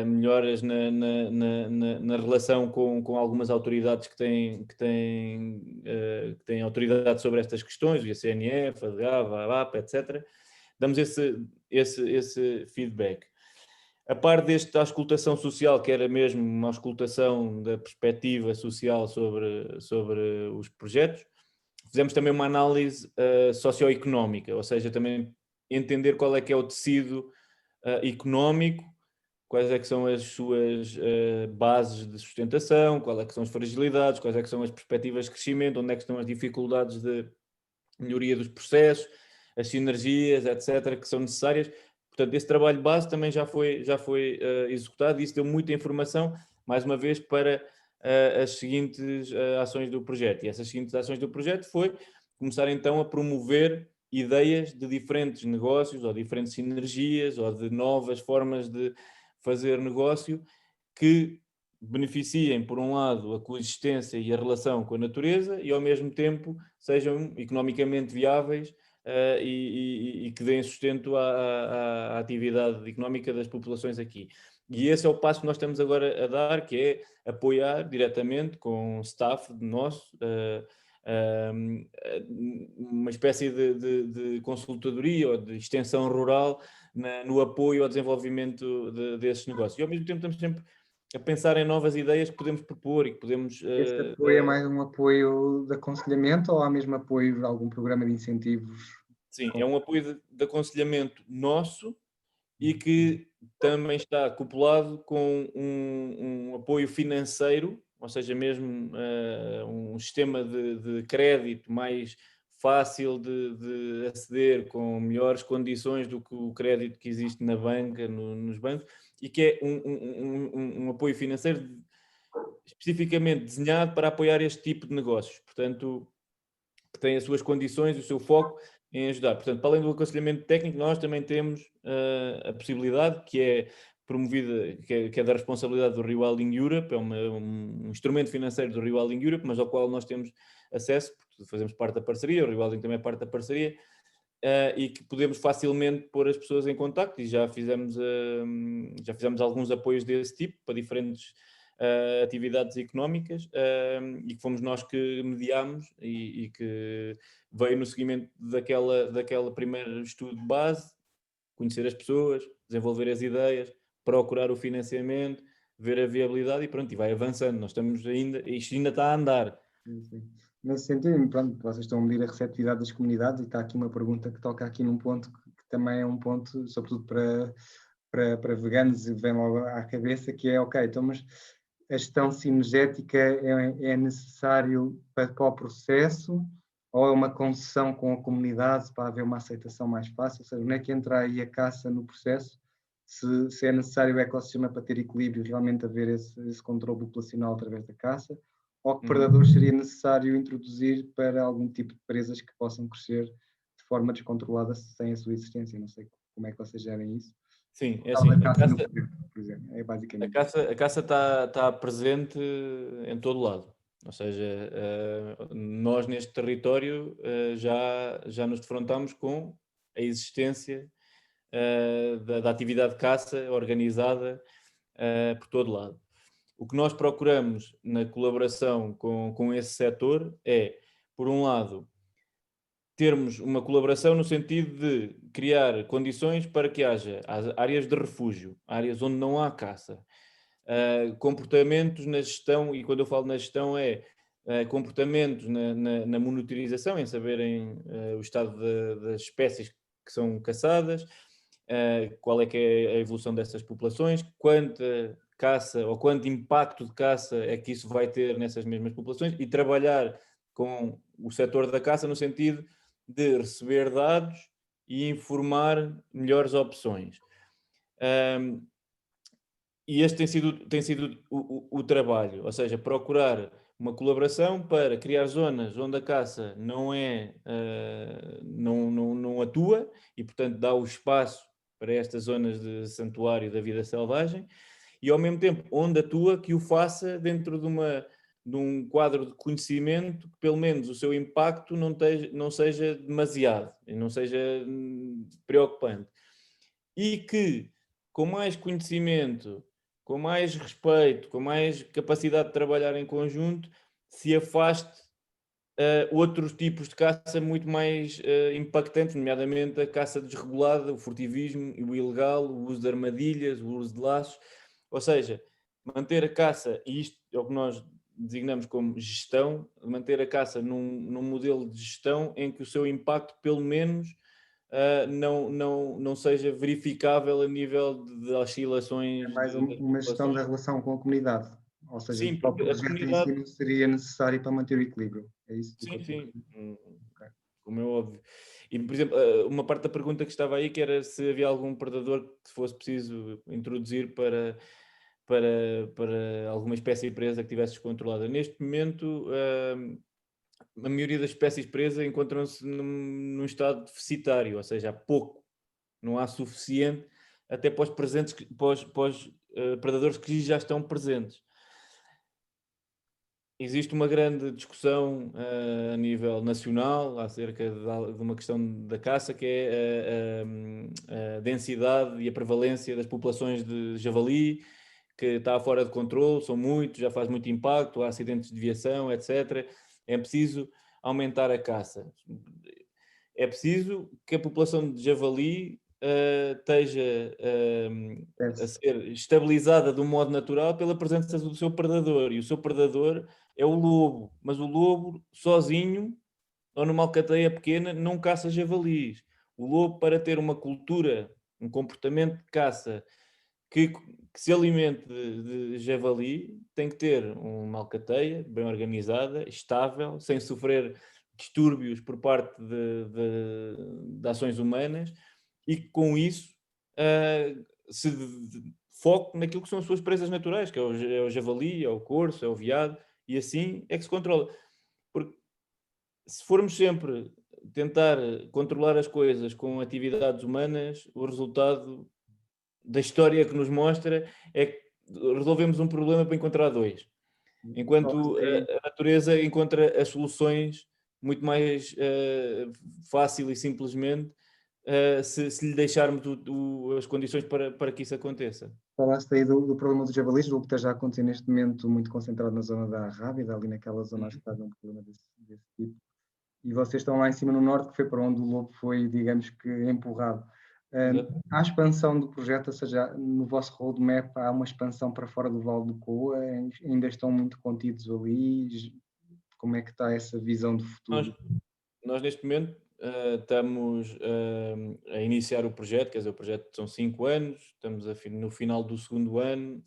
melhoras na relação com algumas autoridades que têm autoridade sobre estas questões, o ICNF, a DGAV, a ABAP, etc. Damos esse feedback. A par desta auscultação social, que era mesmo uma auscultação da perspectiva social sobre os projetos, fizemos também uma análise socioeconómica, ou seja, também entender qual é que é o tecido económico, quais é que são as suas bases de sustentação, quais é que são as fragilidades, quais é que são as perspectivas de crescimento, onde é que estão as dificuldades de melhoria dos processos, as sinergias, etc., que são necessárias. Portanto, esse trabalho base também já foi executado e isso deu muita informação, mais uma vez, para as seguintes ações do projeto. E essas seguintes ações do projeto foi começar então a promover ideias de diferentes negócios, ou diferentes sinergias, ou de novas formas de fazer negócio que beneficiem, por um lado, a coexistência e a relação com a natureza e, ao mesmo tempo, sejam economicamente viáveis e que deem sustento à atividade económica das populações aqui. E esse é o passo que nós estamos agora a dar, que é apoiar diretamente com staff nosso, uma espécie de consultadoria ou de extensão rural no apoio ao desenvolvimento desses negócios. E ao mesmo tempo estamos sempre a pensar em novas ideias que podemos propor e que podemos... Esse apoio é mais um apoio de aconselhamento ou há mesmo apoio de algum programa de incentivos? Sim, é um apoio de aconselhamento nosso e que também está acoplado com um apoio financeiro, ou seja, mesmo um sistema de crédito mais fácil de aceder, com melhores condições do que o crédito que existe na banca, nos bancos, e que é um apoio financeiro especificamente desenhado para apoiar este tipo de negócios. Portanto, que tem as suas condições, o seu foco em ajudar. Portanto, para além do aconselhamento técnico, nós também temos a possibilidade, que é promovida, que é da responsabilidade do Rewilding Europe, é um instrumento financeiro do Rewilding Europe, mas ao qual nós temos acesso, porque fazemos parte da parceria, o Rewilding também é parte da parceria, e que podemos facilmente pôr as pessoas em contacto, e já fizemos alguns apoios desse tipo para diferentes atividades económicas, e que fomos nós que mediámos e que veio no seguimento daquela primeiro estudo de base, conhecer as pessoas, desenvolver as ideias, procurar o financiamento, ver a viabilidade e pronto, e vai avançando. Nós estamos ainda, isto ainda está a andar. Sim. Nesse sentido, pronto, vocês estão a medir a receptividade das comunidades e está aqui uma pergunta que toca aqui num ponto que também é um ponto, sobretudo para veganos, e vem logo à cabeça, que é, ok, então, mas a gestão sinergética é necessário para o processo ou é uma concessão com a comunidade para haver uma aceitação mais fácil? Ou seja, onde é que entra aí a caça no processo? Se é necessário o ecossistema para ter equilíbrio, realmente haver esse controle populacional através da caça, ou que predadores seria necessário introduzir para algum tipo de presas que possam crescer de forma descontrolada sem a sua existência? Não sei como é que vocês gerem isso. Sim, é Tal assim, da caça no poder, por exemplo, é a basicamente. caça, a caça está presente em todo lado. Ou seja, nós neste território já nos defrontamos com a existência da atividade de caça organizada por todo lado. O que nós procuramos na colaboração com esse setor é, por um lado, termos uma colaboração no sentido de criar condições para que haja áreas de refúgio, áreas onde não há caça, comportamentos na gestão, e quando eu falo na gestão é comportamentos na monitorização, em saberem o estado das espécies que são caçadas, qual é que é a evolução dessas populações, quanta caça ou quanto impacto de caça é que isso vai ter nessas mesmas populações, e trabalhar com o setor da caça no sentido de receber dados e informar melhores opções. E este tem sido o trabalho, ou seja, procurar uma colaboração para criar zonas onde a caça não atua e, portanto, dá o espaço para estas zonas de santuário da vida selvagem, e ao mesmo tempo onde atua que o faça dentro de um quadro de conhecimento que pelo menos o seu impacto não seja demasiado e não seja preocupante. E que com mais conhecimento, com mais respeito, com mais capacidade de trabalhar em conjunto, se afaste outros tipos de caça muito mais impactantes, nomeadamente a caça desregulada, o furtivismo, o ilegal, o uso de armadilhas, o uso de laços. Ou seja, manter a caça, e isto é o que nós designamos como gestão, manter a caça num modelo de gestão em que o seu impacto, pelo menos, não seja verificável a nível de É oscilações mais das uma gestão da populações. relação com a comunidade, ou seja, Sim, só o porque a projeto em si comunidade. não seria necessário para manter o equilíbrio. É isso do que eu Sim, estou a sim, perceber. Ok. como é óbvio. E, por exemplo, uma parte da pergunta que estava aí, que era se havia algum predador que fosse preciso introduzir para alguma espécie presa que tivesse descontrolada. Neste momento, a maioria das espécies presas encontram-se num estado deficitário, ou seja, há pouco, não há suficiente até para os presentes, predadores que já estão presentes. Existe uma grande discussão a nível nacional acerca de uma questão da caça, que é a densidade e a prevalência das populações de javali, que está fora de controle, são muitos, já faz muito impacto, há acidentes de viação, etc. É preciso aumentar a caça. É preciso que a população de javali esteja a Deve-se. ser estabilizada de um modo natural pela presença do seu predador, e o seu predador é o lobo, mas o lobo sozinho ou numa alcateia pequena não caça javalis. O lobo, para ter uma cultura, um comportamento de caça que se alimente de javali, tem que ter uma alcateia bem organizada, estável, sem sofrer distúrbios por parte de ações humanas, e que com isso se foque naquilo que são as suas presas naturais, que é o javali, é o corso, é o veado, e assim é que se controla. Porque se formos sempre tentar controlar as coisas com atividades humanas, o resultado da história que nos mostra é que resolvemos um problema para encontrar dois, enquanto a natureza encontra as soluções muito mais fácil e simplesmente se lhe deixarmos as condições para que isso aconteça. Falaste aí do problema dos javalis, o que esteja a acontecer neste momento muito concentrado na zona da Rábida, ali naquela zona acho que está um problema desse tipo. E vocês estão lá em cima no norte, que foi para onde o lobo foi, digamos que, empurrado. Exato. Há expansão do projeto, ou seja, no vosso roadmap há uma expansão para fora do Vale do Coa, ainda estão muito contidos ali? Como é que está essa visão do Nós, futuro? nós neste momento estamos a iniciar o projeto, quer dizer, o projeto são 5 anos, estamos no final do segundo ano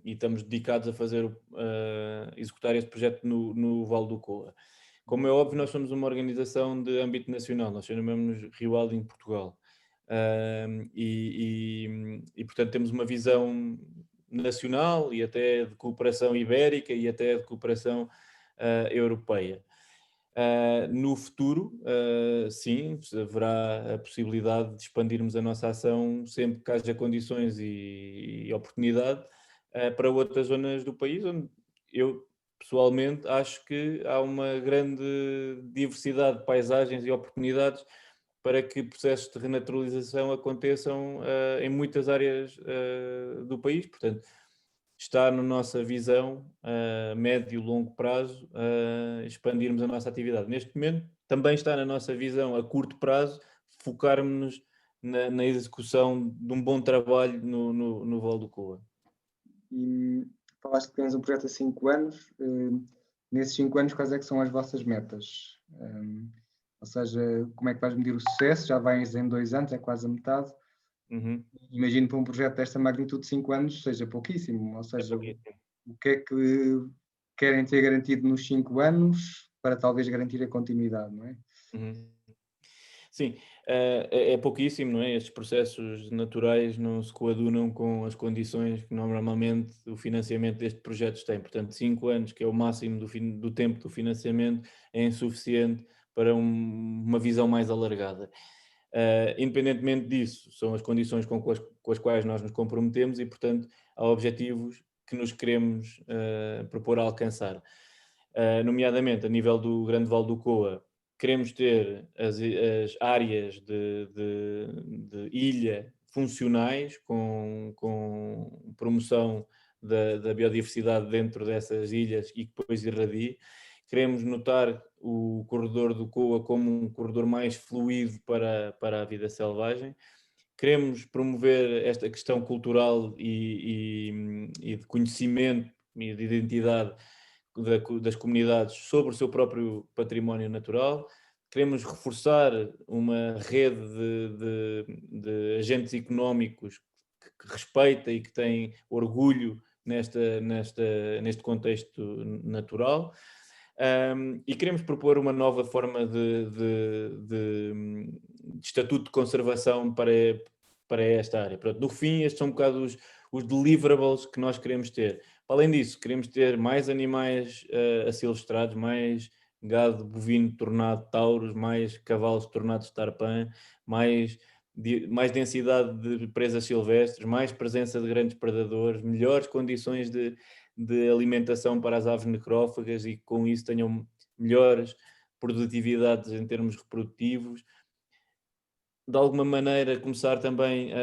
e estamos dedicados a executar este projeto no Vale do Coa. Como é óbvio, nós somos uma organização de âmbito nacional, nós chamamos Rio Alding Portugal. Portanto, temos uma visão nacional e até de cooperação ibérica e até de cooperação europeia. No futuro, sim, haverá a possibilidade de expandirmos a nossa ação sempre que haja condições e oportunidade para outras zonas do país, onde eu pessoalmente acho que há uma grande diversidade de paisagens e oportunidades para que processos de renaturalização aconteçam em muitas áreas do país. Portanto, está na nossa visão, a médio e longo prazo, expandirmos a nossa atividade. Neste momento, também está na nossa visão, a curto prazo, focarmos-nos na execução de um bom trabalho no Val do Coa. E falaste que tens um projeto há 5 anos. Nesses 5 anos, quais é que são as vossas metas? Ou seja, como é que vais medir o sucesso? Já vais em 2 anos, é quase a metade. Uhum. Imagino para um projeto desta magnitude, 5 anos, seja pouquíssimo. Ou É seja, pouquíssimo. o que é que querem ter garantido nos 5 anos para talvez garantir a continuidade, não é? Uhum. Sim, é pouquíssimo, não é? Estes processos naturais não se coadunam com as condições que normalmente o financiamento destes projetos tem. Portanto, 5 anos, que é o máximo do tempo do financiamento, é insuficiente para uma visão mais alargada. Independentemente disso, são as condições com as quais nós nos comprometemos e, portanto, há objetivos que nos queremos propor a alcançar. Nomeadamente, a nível do Grande Vale do Coa, queremos ter as áreas de ilha funcionais, com promoção da biodiversidade dentro dessas ilhas e que depois irradie. Queremos notar o corredor do Coa como um corredor mais fluido para a vida selvagem. Queremos promover esta questão cultural e de conhecimento e de identidade das comunidades sobre o seu próprio património natural. Queremos reforçar uma rede de agentes económicos que respeita e que tem orgulho neste contexto natural. E queremos propor uma nova forma de estatuto de conservação para esta área. Pronto, no fim, estes são um bocado os deliverables que nós queremos ter. Além disso, queremos ter mais animais asilvestrados, mais gado bovino tornado tauros, mais cavalos tornados tarpã, mais densidade de presas silvestres, mais presença de grandes predadores, melhores condições de alimentação para as aves necrófagas e que com isso tenham melhores produtividades em termos reprodutivos. De alguma maneira começar também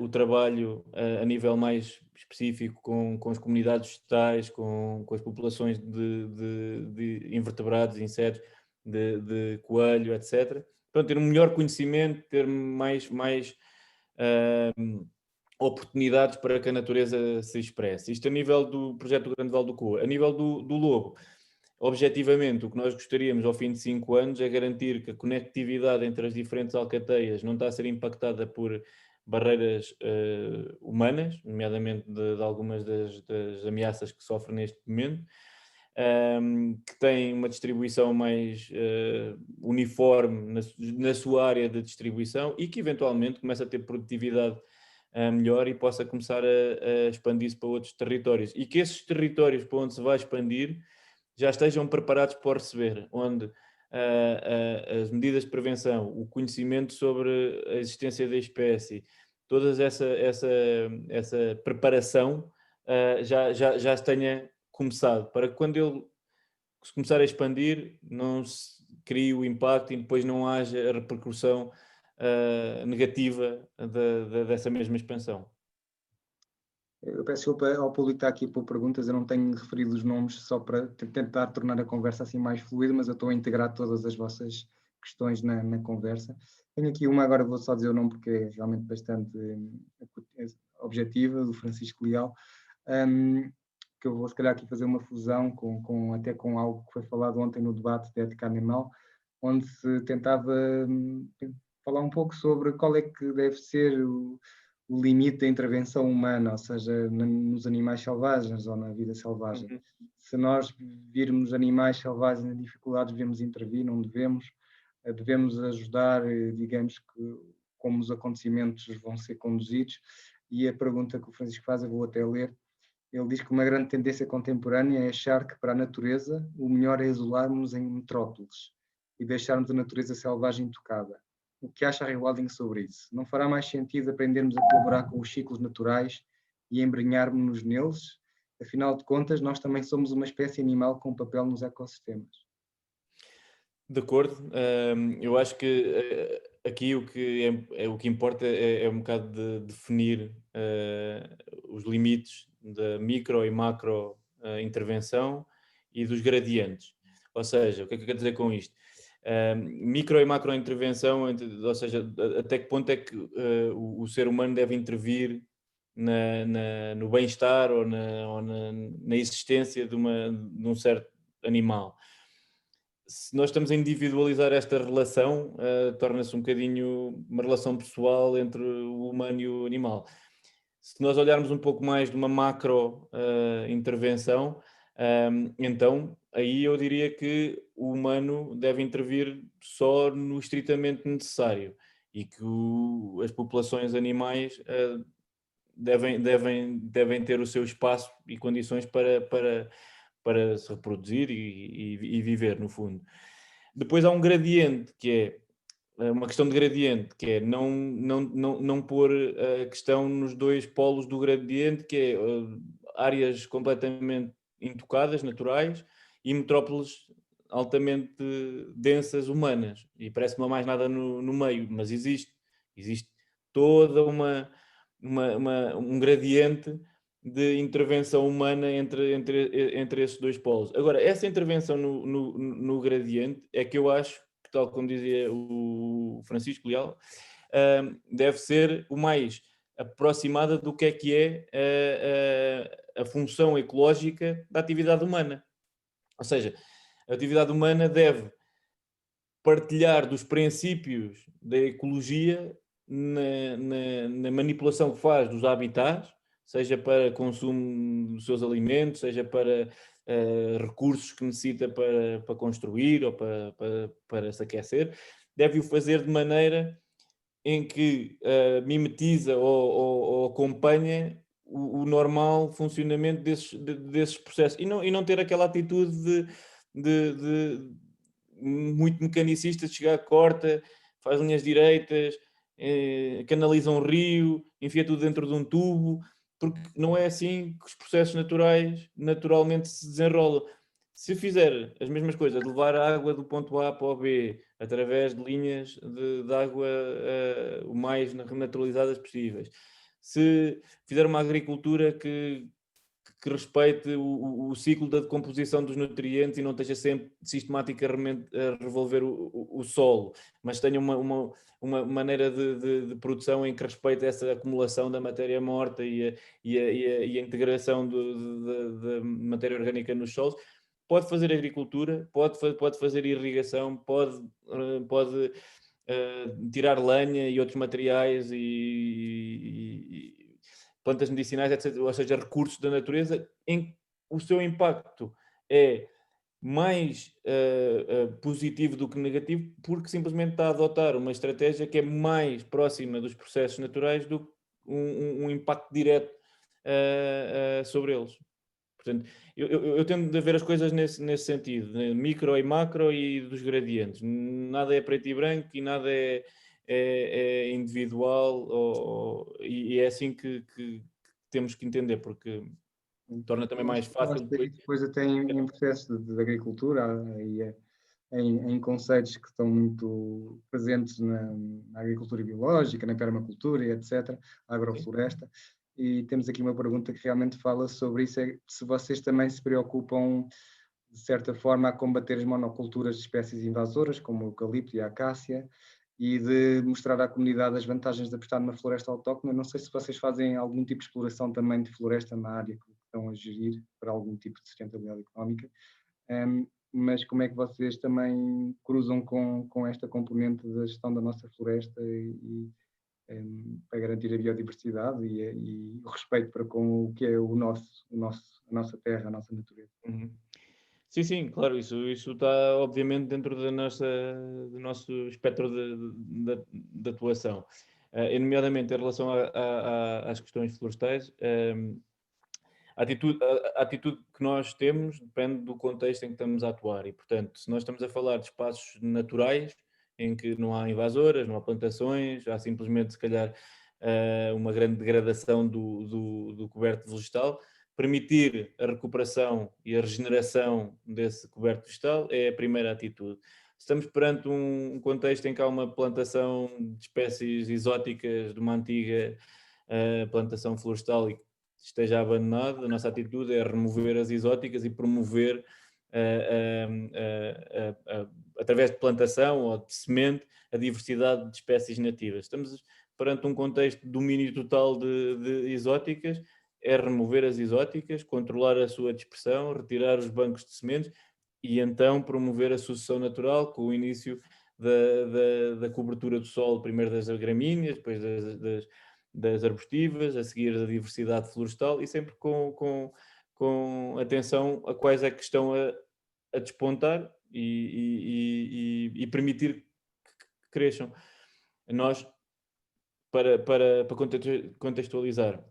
o trabalho a nível mais específico com as comunidades vegetais, com as populações de invertebrados, insetos, de coelho, etc. Para ter um melhor conhecimento, ter mais oportunidades para que a natureza se expresse. Isto a nível do projeto do Grande Vale do Coa. A nível do lobo, objetivamente, o que nós gostaríamos ao fim de 5 anos é garantir que a conectividade entre as diferentes alcateias não está a ser impactada por barreiras humanas, nomeadamente de algumas das ameaças que sofre neste momento, que tem uma distribuição mais uniforme na sua área de distribuição e que eventualmente começa a ter produtividade melhor e possa começar a expandir-se para outros territórios. E que esses territórios para onde se vai expandir já estejam preparados para o receber, onde as medidas de prevenção, o conhecimento sobre a existência da espécie, toda essa preparação já se tenha começado, para que quando ele se começar a expandir não se crie o impacto e depois não haja a repercussão negativa dessa mesma expansão. Eu peço desculpa ao público que está aqui por perguntas, eu não tenho referido os nomes só para tentar tornar a conversa assim mais fluida, mas eu estou a integrar todas as vossas questões na conversa. Tenho aqui uma, agora vou só dizer o nome porque é realmente bastante objetiva, do Francisco Leal, que eu vou se calhar aqui fazer uma fusão até com algo que foi falado ontem no debate de ética animal, onde se tentava falar um pouco sobre qual é que deve ser o limite da intervenção humana, ou seja, nos animais selvagens ou na vida selvagem. Uhum. Se nós virmos animais selvagens em dificuldades, devemos intervir, não devemos. Devemos ajudar, digamos que como os acontecimentos vão ser conduzidos. E a pergunta que o Francisco faz, eu vou até ler. Ele diz que uma grande tendência contemporânea é achar que para a natureza o melhor é isolarmos em metrópoles e deixarmos a natureza selvagem intocada. O que acha a Rewilding sobre isso? Não fará mais sentido aprendermos a colaborar com os ciclos naturais e embrenharmos-nos neles? Afinal de contas, nós também somos uma espécie animal com papel nos ecossistemas. De acordo. Eu acho que aqui o que importa é um bocado de definir os limites da micro e macro intervenção e dos gradientes. Ou seja, o que é que eu quero dizer com isto? Micro e macro intervenção, ou seja, até que ponto é que o ser humano deve intervir no bem-estar ou na existência de um certo animal. Se nós estamos a individualizar esta relação, torna-se um bocadinho uma relação pessoal entre o humano e o animal. Se nós olharmos um pouco mais de uma macro intervenção, então aí eu diria que o humano deve intervir só no estritamente necessário e que as populações animais devem ter o seu espaço e condições para se reproduzir e viver, no fundo. Depois há um gradiente, que é uma questão de gradiente, que é não pôr a questão nos dois polos do gradiente, que é áreas completamente intocadas, naturais, e metrópoles altamente densas, humanas. E parece-me mais nada no meio, mas existe toda um gradiente de intervenção humana entre esses dois polos. Agora, essa intervenção no gradiente é que eu acho, tal como dizia o Francisco Leal, deve ser o mais aproximada do que é a função ecológica da atividade humana. Ou seja, a atividade humana deve partilhar dos princípios da ecologia na manipulação que faz dos habitats, seja para consumo dos seus alimentos, seja para recursos que necessita para construir ou para se aquecer, deve o fazer de maneira em que mimetiza ou acompanha o normal funcionamento desses processos e não ter aquela atitude de muito mecanicista de chegar, corta, faz linhas direitas, canaliza um rio, enfia tudo dentro de um tubo, porque não é assim que os processos naturais naturalmente se desenrolam. Se fizer as mesmas coisas, de levar a água do ponto A para o B, através de linhas de água o mais naturalizadas possíveis, se fizer uma agricultura que respeite o ciclo da decomposição dos nutrientes e não esteja sempre sistematicamente a revolver o solo, mas tenha uma maneira de produção em que respeite essa acumulação da matéria morta e a integração da matéria orgânica nos solos. Pode fazer agricultura, pode fazer irrigação, pode tirar lenha e outros materiais e plantas medicinais, etc., ou seja, recursos da natureza, em que o seu impacto é mais positivo do que negativo, porque simplesmente está a adotar uma estratégia que é mais próxima dos processos naturais do que um impacto direto sobre eles. Portanto, eu tendo a ver as coisas nesse sentido, né? Micro e macro e dos gradientes. Nada é preto e branco e nada é individual e é assim que temos que entender, porque torna também mais fácil depois. Depois até em processo de agricultura e em conceitos que estão muito presentes na agricultura biológica, na permacultura e etc., agrofloresta. E temos aqui uma pergunta que realmente fala sobre isso, é se vocês também se preocupam, de certa forma, a combater as monoculturas de espécies invasoras, como o eucalipto e a acácia, e de mostrar à comunidade as vantagens de apostar numa floresta autóctone. Não sei se vocês fazem algum tipo de exploração também de floresta na área que estão a gerir para algum tipo de sustentabilidade económica, mas como é que vocês também cruzam com esta componente da gestão da nossa floresta para garantir a biodiversidade e o respeito para com o que é a nossa terra, a nossa natureza? Uhum. Sim, sim, claro, isso está obviamente dentro do nosso espectro de atuação. Nomeadamente em relação às questões florestais, a atitude que nós temos depende do contexto em que estamos a atuar e, portanto, se nós estamos a falar de espaços naturais, em que não há invasoras, não há plantações, há simplesmente, se calhar, uma grande degradação do coberto vegetal, permitir a recuperação e a regeneração desse coberto vegetal é a primeira atitude. Estamos perante um contexto em que há uma plantação de espécies exóticas de uma antiga plantação florestal esteja abandonado, a nossa atitude é remover as exóticas e promover, através de plantação ou de semente, a diversidade de espécies nativas. Estamos perante um contexto de domínio total de exóticas, é remover as exóticas, controlar a sua dispersão, retirar os bancos de sementes e então promover a sucessão natural com o início da cobertura do solo, primeiro das gramíneas, depois das arbustivas, a seguir a diversidade florestal e sempre com atenção a quais é que estão a despontar e permitir que cresçam. Nós, para contextualizar,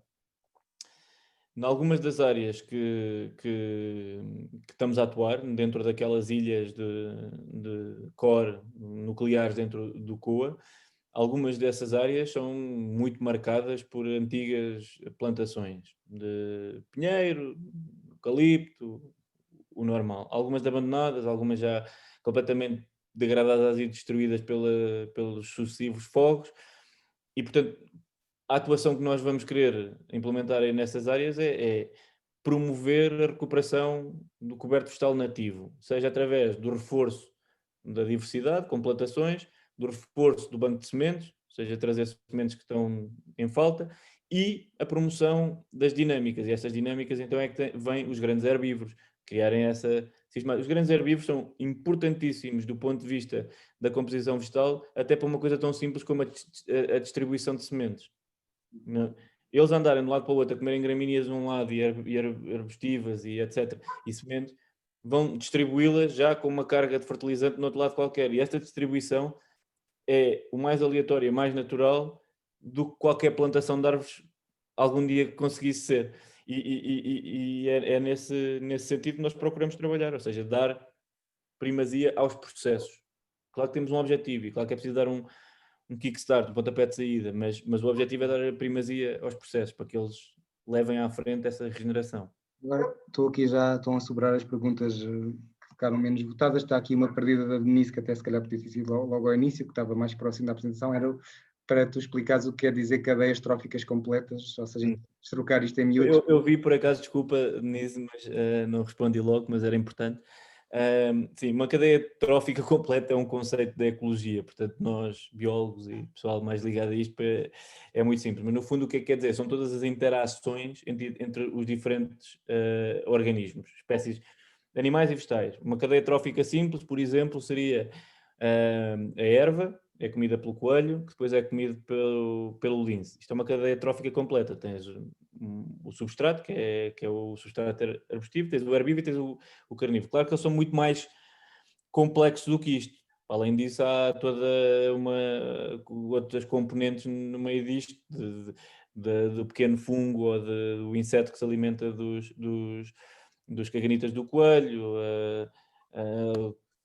em algumas das áreas que estamos a atuar, dentro daquelas ilhas de core nucleares dentro do COA, algumas dessas áreas são muito marcadas por antigas plantações de pinheiro, eucalipto, o normal. Algumas abandonadas, algumas já completamente degradadas e destruídas pelos sucessivos fogos. E, portanto, a atuação que nós vamos querer implementar aí nessas áreas é promover a recuperação do coberto vegetal nativo, seja através do reforço da diversidade, com plantações, do reforço do banco de sementes, ou seja, trazer sementes que estão em falta, e a promoção das dinâmicas. E essas dinâmicas, então, é que vêm os grandes herbívoros, criarem essa sistema. Os grandes herbívoros são importantíssimos do ponto de vista da composição vegetal, até para uma coisa tão simples como a distribuição de sementes. Eles andarem de um lado para o outro a comerem gramíneas de um lado e arbustivas e etc. e sementes, vão distribuí-las já com uma carga de fertilizante no outro lado qualquer. E esta distribuição é o mais aleatória e mais natural do que qualquer plantação de árvores algum dia conseguisse ser. E é nesse sentido que nós procuramos trabalhar, ou seja, dar primazia aos processos. Claro que temos um objetivo e claro que é preciso dar um kickstart, um pontapé de saída, mas o objetivo é dar a primazia aos processos, para que eles levem à frente essa regeneração. Agora estão a sobrar as perguntas que ficaram menos votadas. Está aqui uma perdida da Denise, que até se calhar podia ter sido logo ao início, que estava mais próximo da apresentação, era para tu explicares o que quer dizer cadeias tróficas completas, ou seja, trocar isto em miúdos. Eu vi, por acaso, desculpa, Denise, mas não respondi logo, mas era importante. Sim, uma cadeia trófica completa é um conceito da ecologia, portanto nós, biólogos e pessoal mais ligado a isto, é muito simples, mas no fundo o que é que quer dizer? São todas as interações entre os diferentes organismos, espécies animais e vegetais. Uma cadeia trófica simples, por exemplo, seria a erva, é comida pelo coelho, que depois é comido pelo lince. Isto é uma cadeia trófica completa. Tens o substrato, que é o substrato arbustivo, tens o herbívoro e tens o carnívoro. Claro que eles são muito mais complexos do que isto. Além disso, há toda outras componentes no meio disto, do pequeno fungo ou do inseto que se alimenta dos caganitas do coelho,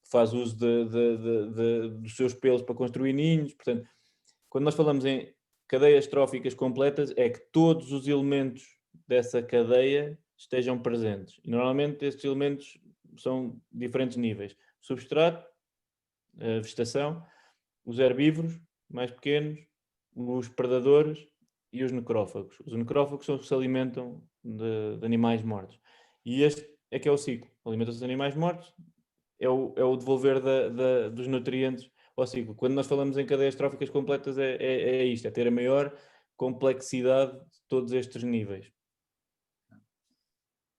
faz uso dos seus pelos para construir ninhos. Portanto, quando nós falamos em cadeias tróficas completas, é que todos os elementos dessa cadeia estejam presentes. E normalmente estes elementos são diferentes níveis. Substrato, a vegetação, os herbívoros mais pequenos, os predadores e os necrófagos. Os necrófagos são os que se alimentam de animais mortos. E este é que é o ciclo. Alimentam-se de animais mortos, é o devolver dos nutrientes ao ciclo. Quando nós falamos em cadeias tróficas completas é isto, é ter a maior complexidade de todos estes níveis.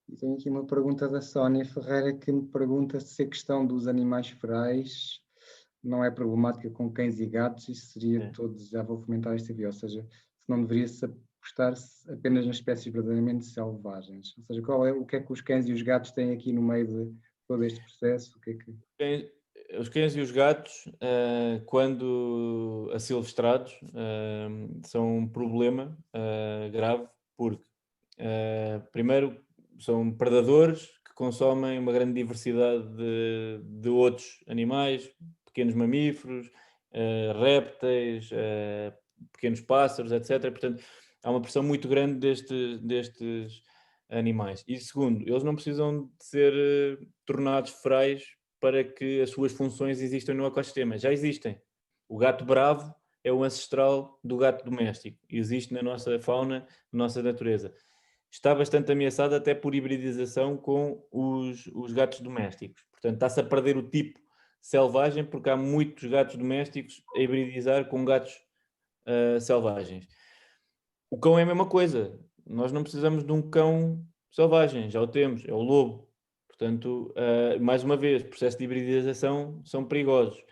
E tenho aqui uma pergunta da Sónia Ferreira, que me pergunta se a questão dos animais ferais não é problemática com cães e gatos, e seria todos, já vou fomentar esta via, ou seja, se não deveria-se apostar-se apenas nas espécies verdadeiramente selvagens. Ou seja, o que é que os cães e os gatos têm aqui no meio de todo este processo? O que é que... Os cães e os gatos, quando asilvestrados, são um problema grave, porque, primeiro, são predadores que consomem uma grande diversidade de outros animais, pequenos mamíferos, répteis, pequenos pássaros, etc. Portanto, há uma pressão muito grande destes animais. E segundo, eles não precisam de ser tornados ferais para que as suas funções existam no ecossistema. Já existem. O gato bravo é o ancestral do gato doméstico. Existe na nossa fauna, na nossa natureza. está bastante ameaçada até por hibridização com os gatos domésticos. Portanto, está-se a perder o tipo selvagem porque há muitos gatos domésticos a hibridizar com gatos selvagens. O cão é a mesma coisa. Nós não precisamos de um cão selvagem, já o temos, é o lobo. Portanto, mais uma vez, processos de hibridização são perigosos.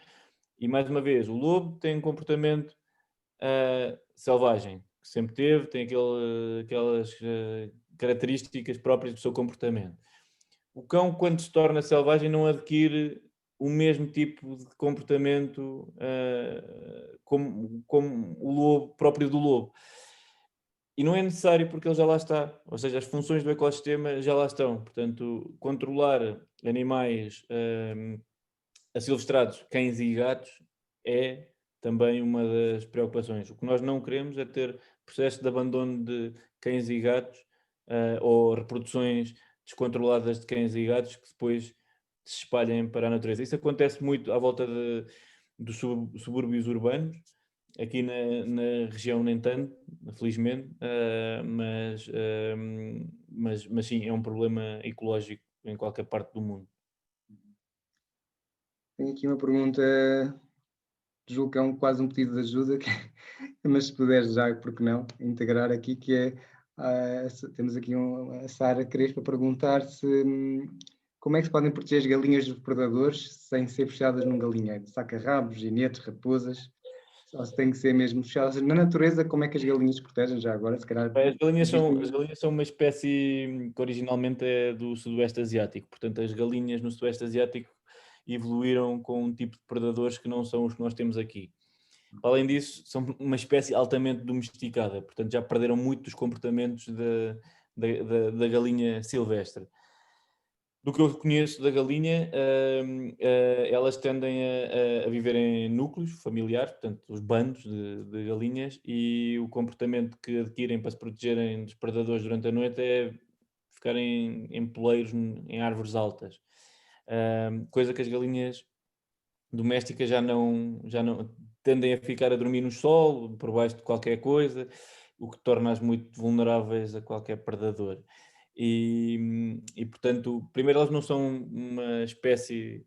E mais uma vez, o lobo tem um comportamento selvagem, que sempre teve, tem aquelas características próprias do seu comportamento. O cão, quando se torna selvagem, não adquire o mesmo tipo de comportamento como o lobo, próprio do lobo. E não é necessário porque ele já lá está. Ou seja, as funções do ecossistema já lá estão. Portanto, controlar animais asilvestrados, cães e gatos, é também uma das preocupações. O que nós não queremos é ter processo de abandono de cães e gatos ou reproduções descontroladas de cães e gatos que depois se espalhem para a natureza. Isso acontece muito à volta dos subúrbios urbanos, aqui na região nem tanto, felizmente, mas sim, é um problema ecológico em qualquer parte do mundo. Tenho aqui uma pergunta, julgo que é quase um pedido de ajuda, mas se puderes já, porque não, integrar aqui, que é, temos aqui a Sara Crespo a perguntar se como é que se podem proteger as galinhas dos predadores sem ser fechadas num galinheiro? Saca-rabos, ginetes, raposas, ou se tem que ser mesmo fechadas? Na natureza, como é que as galinhas se protegem já agora? Se calhar As existem... galinhas são uma espécie que originalmente é do Sudoeste Asiático, portanto as galinhas no Sudoeste Asiático evoluíram com um tipo de predadores que não são os que nós temos aqui. Além disso, são uma espécie altamente domesticada, portanto já perderam muito dos comportamentos da galinha silvestre. Do que eu conheço da galinha, elas tendem a viver em núcleos familiares, portanto, os bandos de galinhas, e o comportamento que adquirem para se protegerem dos predadores durante a noite é ficarem em poleiros, em árvores altas. Coisa que as galinhas domésticas já não tendem a ficar a dormir no sol, por baixo de qualquer coisa, o que torna-as muito vulneráveis a qualquer predador. Portanto, primeiro, elas não são uma espécie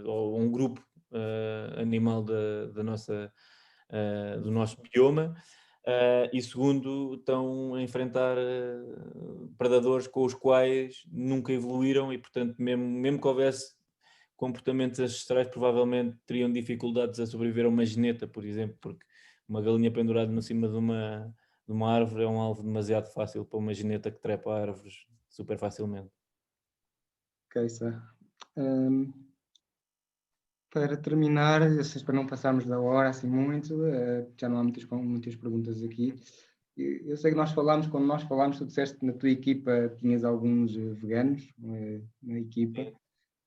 ou um grupo animal do nosso bioma, e segundo, estão a enfrentar predadores com os quais nunca evoluíram e, portanto, mesmo que houvesse comportamentos ancestrais, provavelmente teriam dificuldades a sobreviver a uma geneta, por exemplo, porque uma galinha pendurada no cima de uma árvore é um alvo demasiado fácil para uma geneta que trepa árvores super facilmente. Ok, Sara. Para terminar, para não passarmos da hora assim muito, já não há muitas perguntas aqui. Eu sei que quando nós falámos, tu disseste que na tua equipa tinhas alguns veganos na equipa,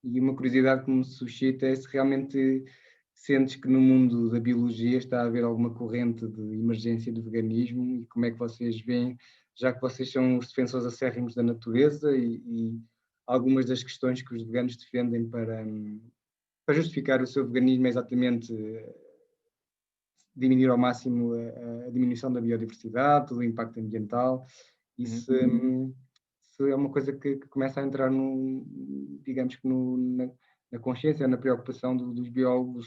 e uma curiosidade que me suscita é se realmente sentes que no mundo da biologia está a haver alguma corrente de emergência do veganismo e como é que vocês veem, já que vocês são os defensores acérrimos da natureza e algumas das questões que os veganos defendem para justificar o seu veganismo é exatamente diminuir ao máximo a diminuição da biodiversidade, do impacto ambiental, e se é uma coisa que começa a entrar digamos que na consciência, na preocupação dos biólogos,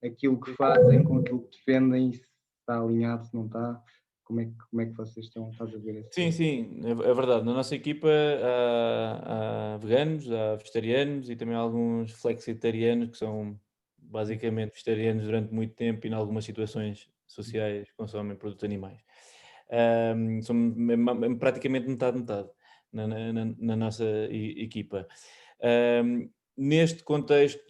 aquilo que fazem com aquilo que defendem, se está alinhado, se não está, como é que vocês estás a ver Sim, esse... sim, é verdade. Na nossa equipa há veganos, há vegetarianos e também há alguns flexitarianos que são basicamente vegetarianos durante muito tempo e em algumas situações sociais consomem produtos animais. São praticamente metade na nossa equipa. Neste contexto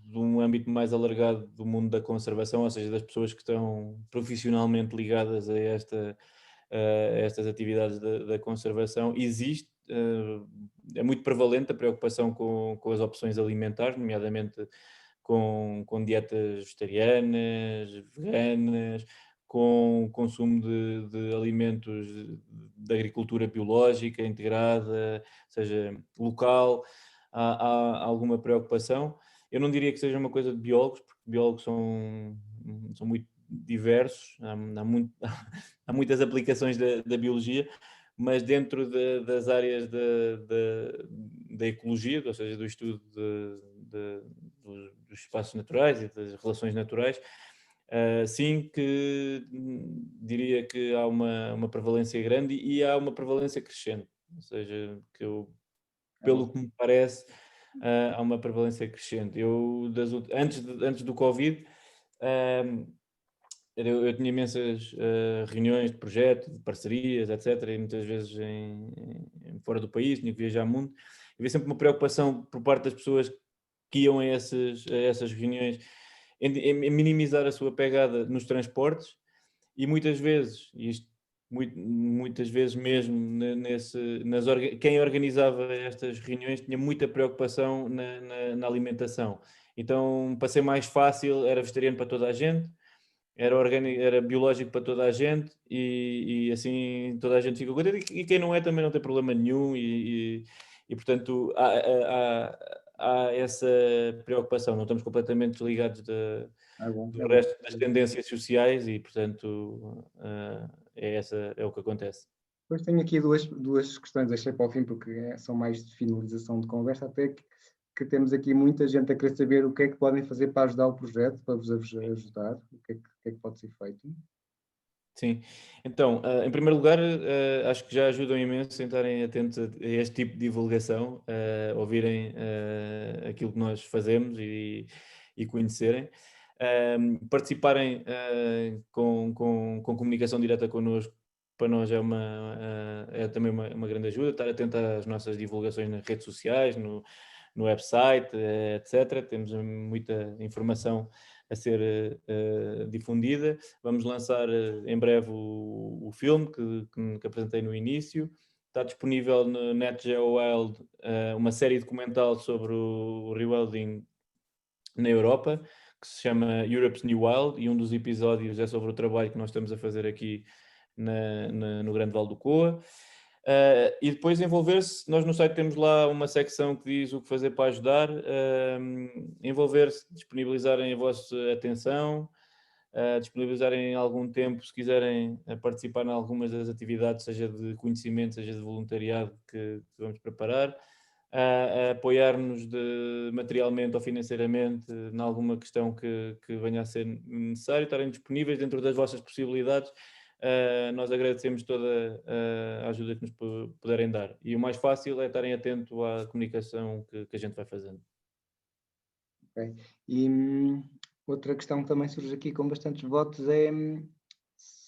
de um âmbito mais alargado do mundo da conservação, ou seja, das pessoas que estão profissionalmente ligadas a estas atividades da conservação, existe, é muito prevalente a preocupação com as opções alimentares, nomeadamente com dietas vegetarianas, veganas, com consumo de alimentos de agricultura biológica integrada, seja local, há alguma preocupação. Eu não diria que seja uma coisa de biólogos, porque biólogos são muito diversos, há muitas aplicações da biologia, mas dentro das áreas da ecologia, ou seja, do estudo dos espaços naturais e das relações naturais, sim que diria que há uma prevalência grande e há uma prevalência crescente, ou seja, pelo que me parece, há uma prevalência crescente. Antes do Covid, ah, eu tinha imensas reuniões de projeto, de parcerias, etc., e muitas vezes fora do país, tinha que viajar muito. Havia sempre uma preocupação por parte das pessoas que iam a essas reuniões em minimizar a sua pegada nos transportes e muitas vezes, muitas vezes mesmo, quem organizava estas reuniões tinha muita preocupação na alimentação. Então, para ser mais fácil, era vegetariano para toda a gente, era biológico para toda a gente e assim toda a gente fica contente e quem não é também não tem problema nenhum e portanto há essa preocupação, não estamos completamente desligados do resto das tendências sociais e portanto é o que acontece. Depois tenho aqui duas questões, deixei para o fim porque são mais de finalização de conversa, até que temos aqui muita gente a querer saber o que é que podem fazer para ajudar o projeto, para vos ajudar, o que é que pode ser feito. Sim, então, em primeiro lugar, acho que já ajudam imenso em estarem atentos a este tipo de divulgação, ouvirem aquilo que nós fazemos e conhecerem. Participarem com comunicação direta connosco, para nós é também uma grande ajuda, estar atento às nossas divulgações nas redes sociais, no website, etc. Temos muita informação a ser difundida. Vamos lançar em breve o filme que apresentei no início. Está disponível no NetGeo Wild uma série documental sobre o rewilding na Europa, que se chama Europe's New Wild, e um dos episódios é sobre o trabalho que nós estamos a fazer aqui no Grande Val do Coa. E depois envolver-se, nós no site temos lá uma secção que diz o que fazer para ajudar, envolver-se, disponibilizarem a vossa atenção, disponibilizarem algum tempo se quiserem participar em algumas das atividades, seja de conhecimento, seja de voluntariado que vamos preparar, a apoiar-nos materialmente ou financeiramente em alguma questão que venha a ser necessário, estarem disponíveis dentro das vossas possibilidades. Nós agradecemos toda a ajuda que nos puderem dar. E o mais fácil é estarem atentos à comunicação que a gente vai fazendo. Okay. E outra questão que também surge aqui com bastantes votos é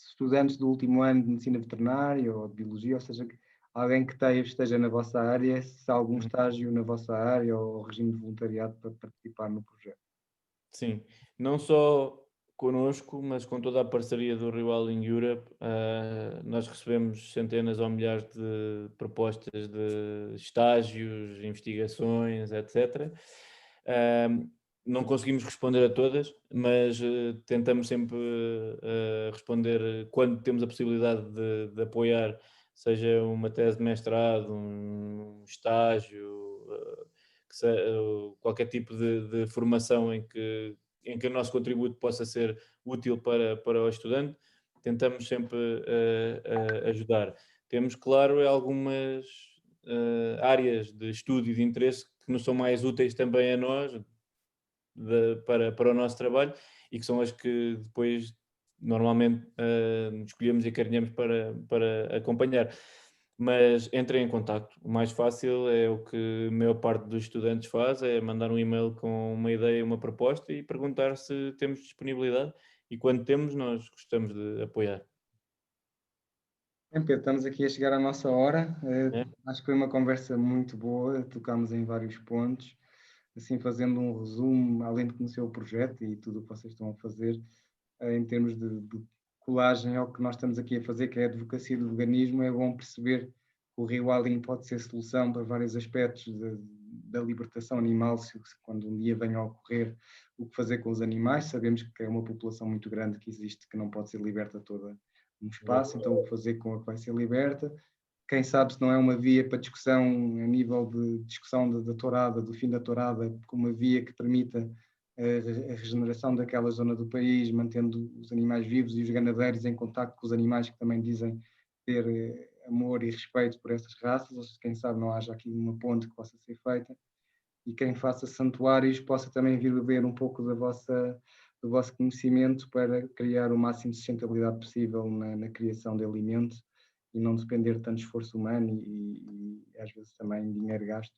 estudantes do último ano de medicina veterinária ou de biologia, ou seja, alguém que esteja na vossa área, se há algum estágio na vossa área ou regime de voluntariado para participar no projeto. Sim, não só connosco, mas com toda a parceria do Rewilding Europe, nós recebemos centenas ou milhares de propostas de estágios, investigações, etc. Não conseguimos responder a todas, mas tentamos sempre responder quando temos a possibilidade de apoiar, seja uma tese de mestrado, um estágio, qualquer tipo de formação em que o nosso contributo possa ser útil para o estudante, tentamos sempre ajudar. Temos, claro, algumas áreas de estudo e de interesse que nos são mais úteis também a nós, para o nosso trabalho, e que são as que depois normalmente escolhemos e acarinhamos para acompanhar. Mas entrem em contacto. O mais fácil é o que a maior parte dos estudantes faz, é mandar um e-mail com uma ideia, uma proposta e perguntar se temos disponibilidade, e quando temos, nós gostamos de apoiar. Bem, Pedro, estamos aqui a chegar à nossa hora. É? Acho que foi uma conversa muito boa, tocámos em vários pontos. Assim, fazendo um resumo, além de conhecer o projeto e tudo o que vocês estão a fazer, em termos de colagem ao que nós estamos aqui a fazer, que é a advocacia do veganismo, é bom perceber que o rewilding pode ser solução para vários aspectos da libertação animal, quando um dia venha a ocorrer o que fazer com os animais. Sabemos que é uma população muito grande que existe, que não pode ser liberta toda no espaço, então o que fazer com a que vai ser liberta. Quem sabe se não é uma via para discussão a nível de discussão da tourada, do fim da tourada, como uma via que permita a regeneração daquela zona do país, mantendo os animais vivos e os ganadeiros em contacto com os animais que também dizem ter amor e respeito por estas raças, ou quem sabe não haja aqui uma ponte que possa ser feita, e quem faça santuários possa também vir beber um pouco do vosso conhecimento para criar o máximo de sustentabilidade possível na criação de alimentos e não depender de tanto esforço humano e às vezes também dinheiro gasto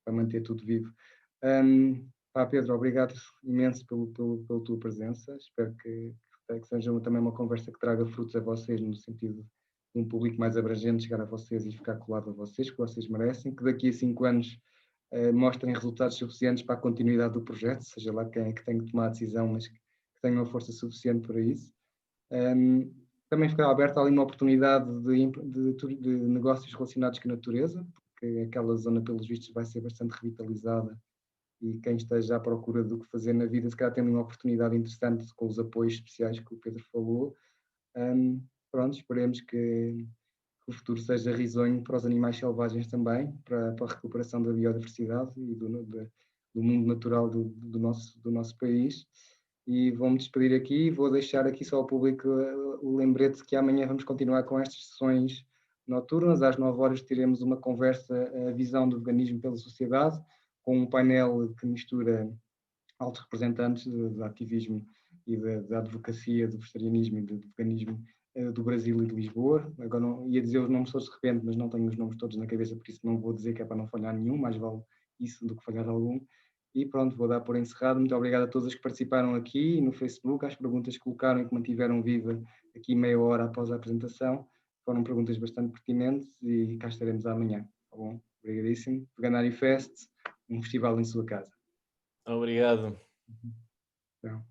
para manter tudo vivo. Pedro, obrigado imenso pela tua presença. Espero que seja também uma conversa que traga frutos a vocês, no sentido de um público mais abrangente chegar a vocês e ficar colado a vocês, que vocês merecem, que daqui a 5 anos mostrem resultados suficientes para a continuidade do projeto, seja lá quem é que tem que tomar a decisão, mas que tenham a força suficiente para isso. Também fica aberta ali uma oportunidade de negócios relacionados com a natureza, porque aquela zona, pelos vistos, vai ser bastante revitalizada e quem esteja à procura do que fazer na vida, se calhar tem uma oportunidade interessante com os apoios especiais que o Pedro falou. Pronto, esperemos que o futuro seja risonho para os animais selvagens também, para a recuperação da biodiversidade e do mundo natural do nosso país. E vou-me despedir aqui, vou deixar aqui só ao público o lembrete que amanhã vamos continuar com estas sessões noturnas. Às 9 horas teremos uma conversa, a visão do veganismo pela sociedade, com um painel que mistura altos representantes do ativismo e da advocacia do vegetarianismo e do veganismo do Brasil e de Lisboa. Agora não, ia dizer os nomes todos de repente, mas não tenho os nomes todos na cabeça, por isso não vou dizer, que é para não falhar nenhum, mais vale isso do que falhar algum. E pronto, vou dar por encerrado. Muito obrigado a todos os que participaram aqui no Facebook, às perguntas que colocaram e que mantiveram viva aqui meia hora após a apresentação. Foram perguntas bastante pertinentes e cá estaremos amanhã. Tá bom? Obrigadíssimo. Veganário Fest, um festival em sua casa. Obrigado. Então.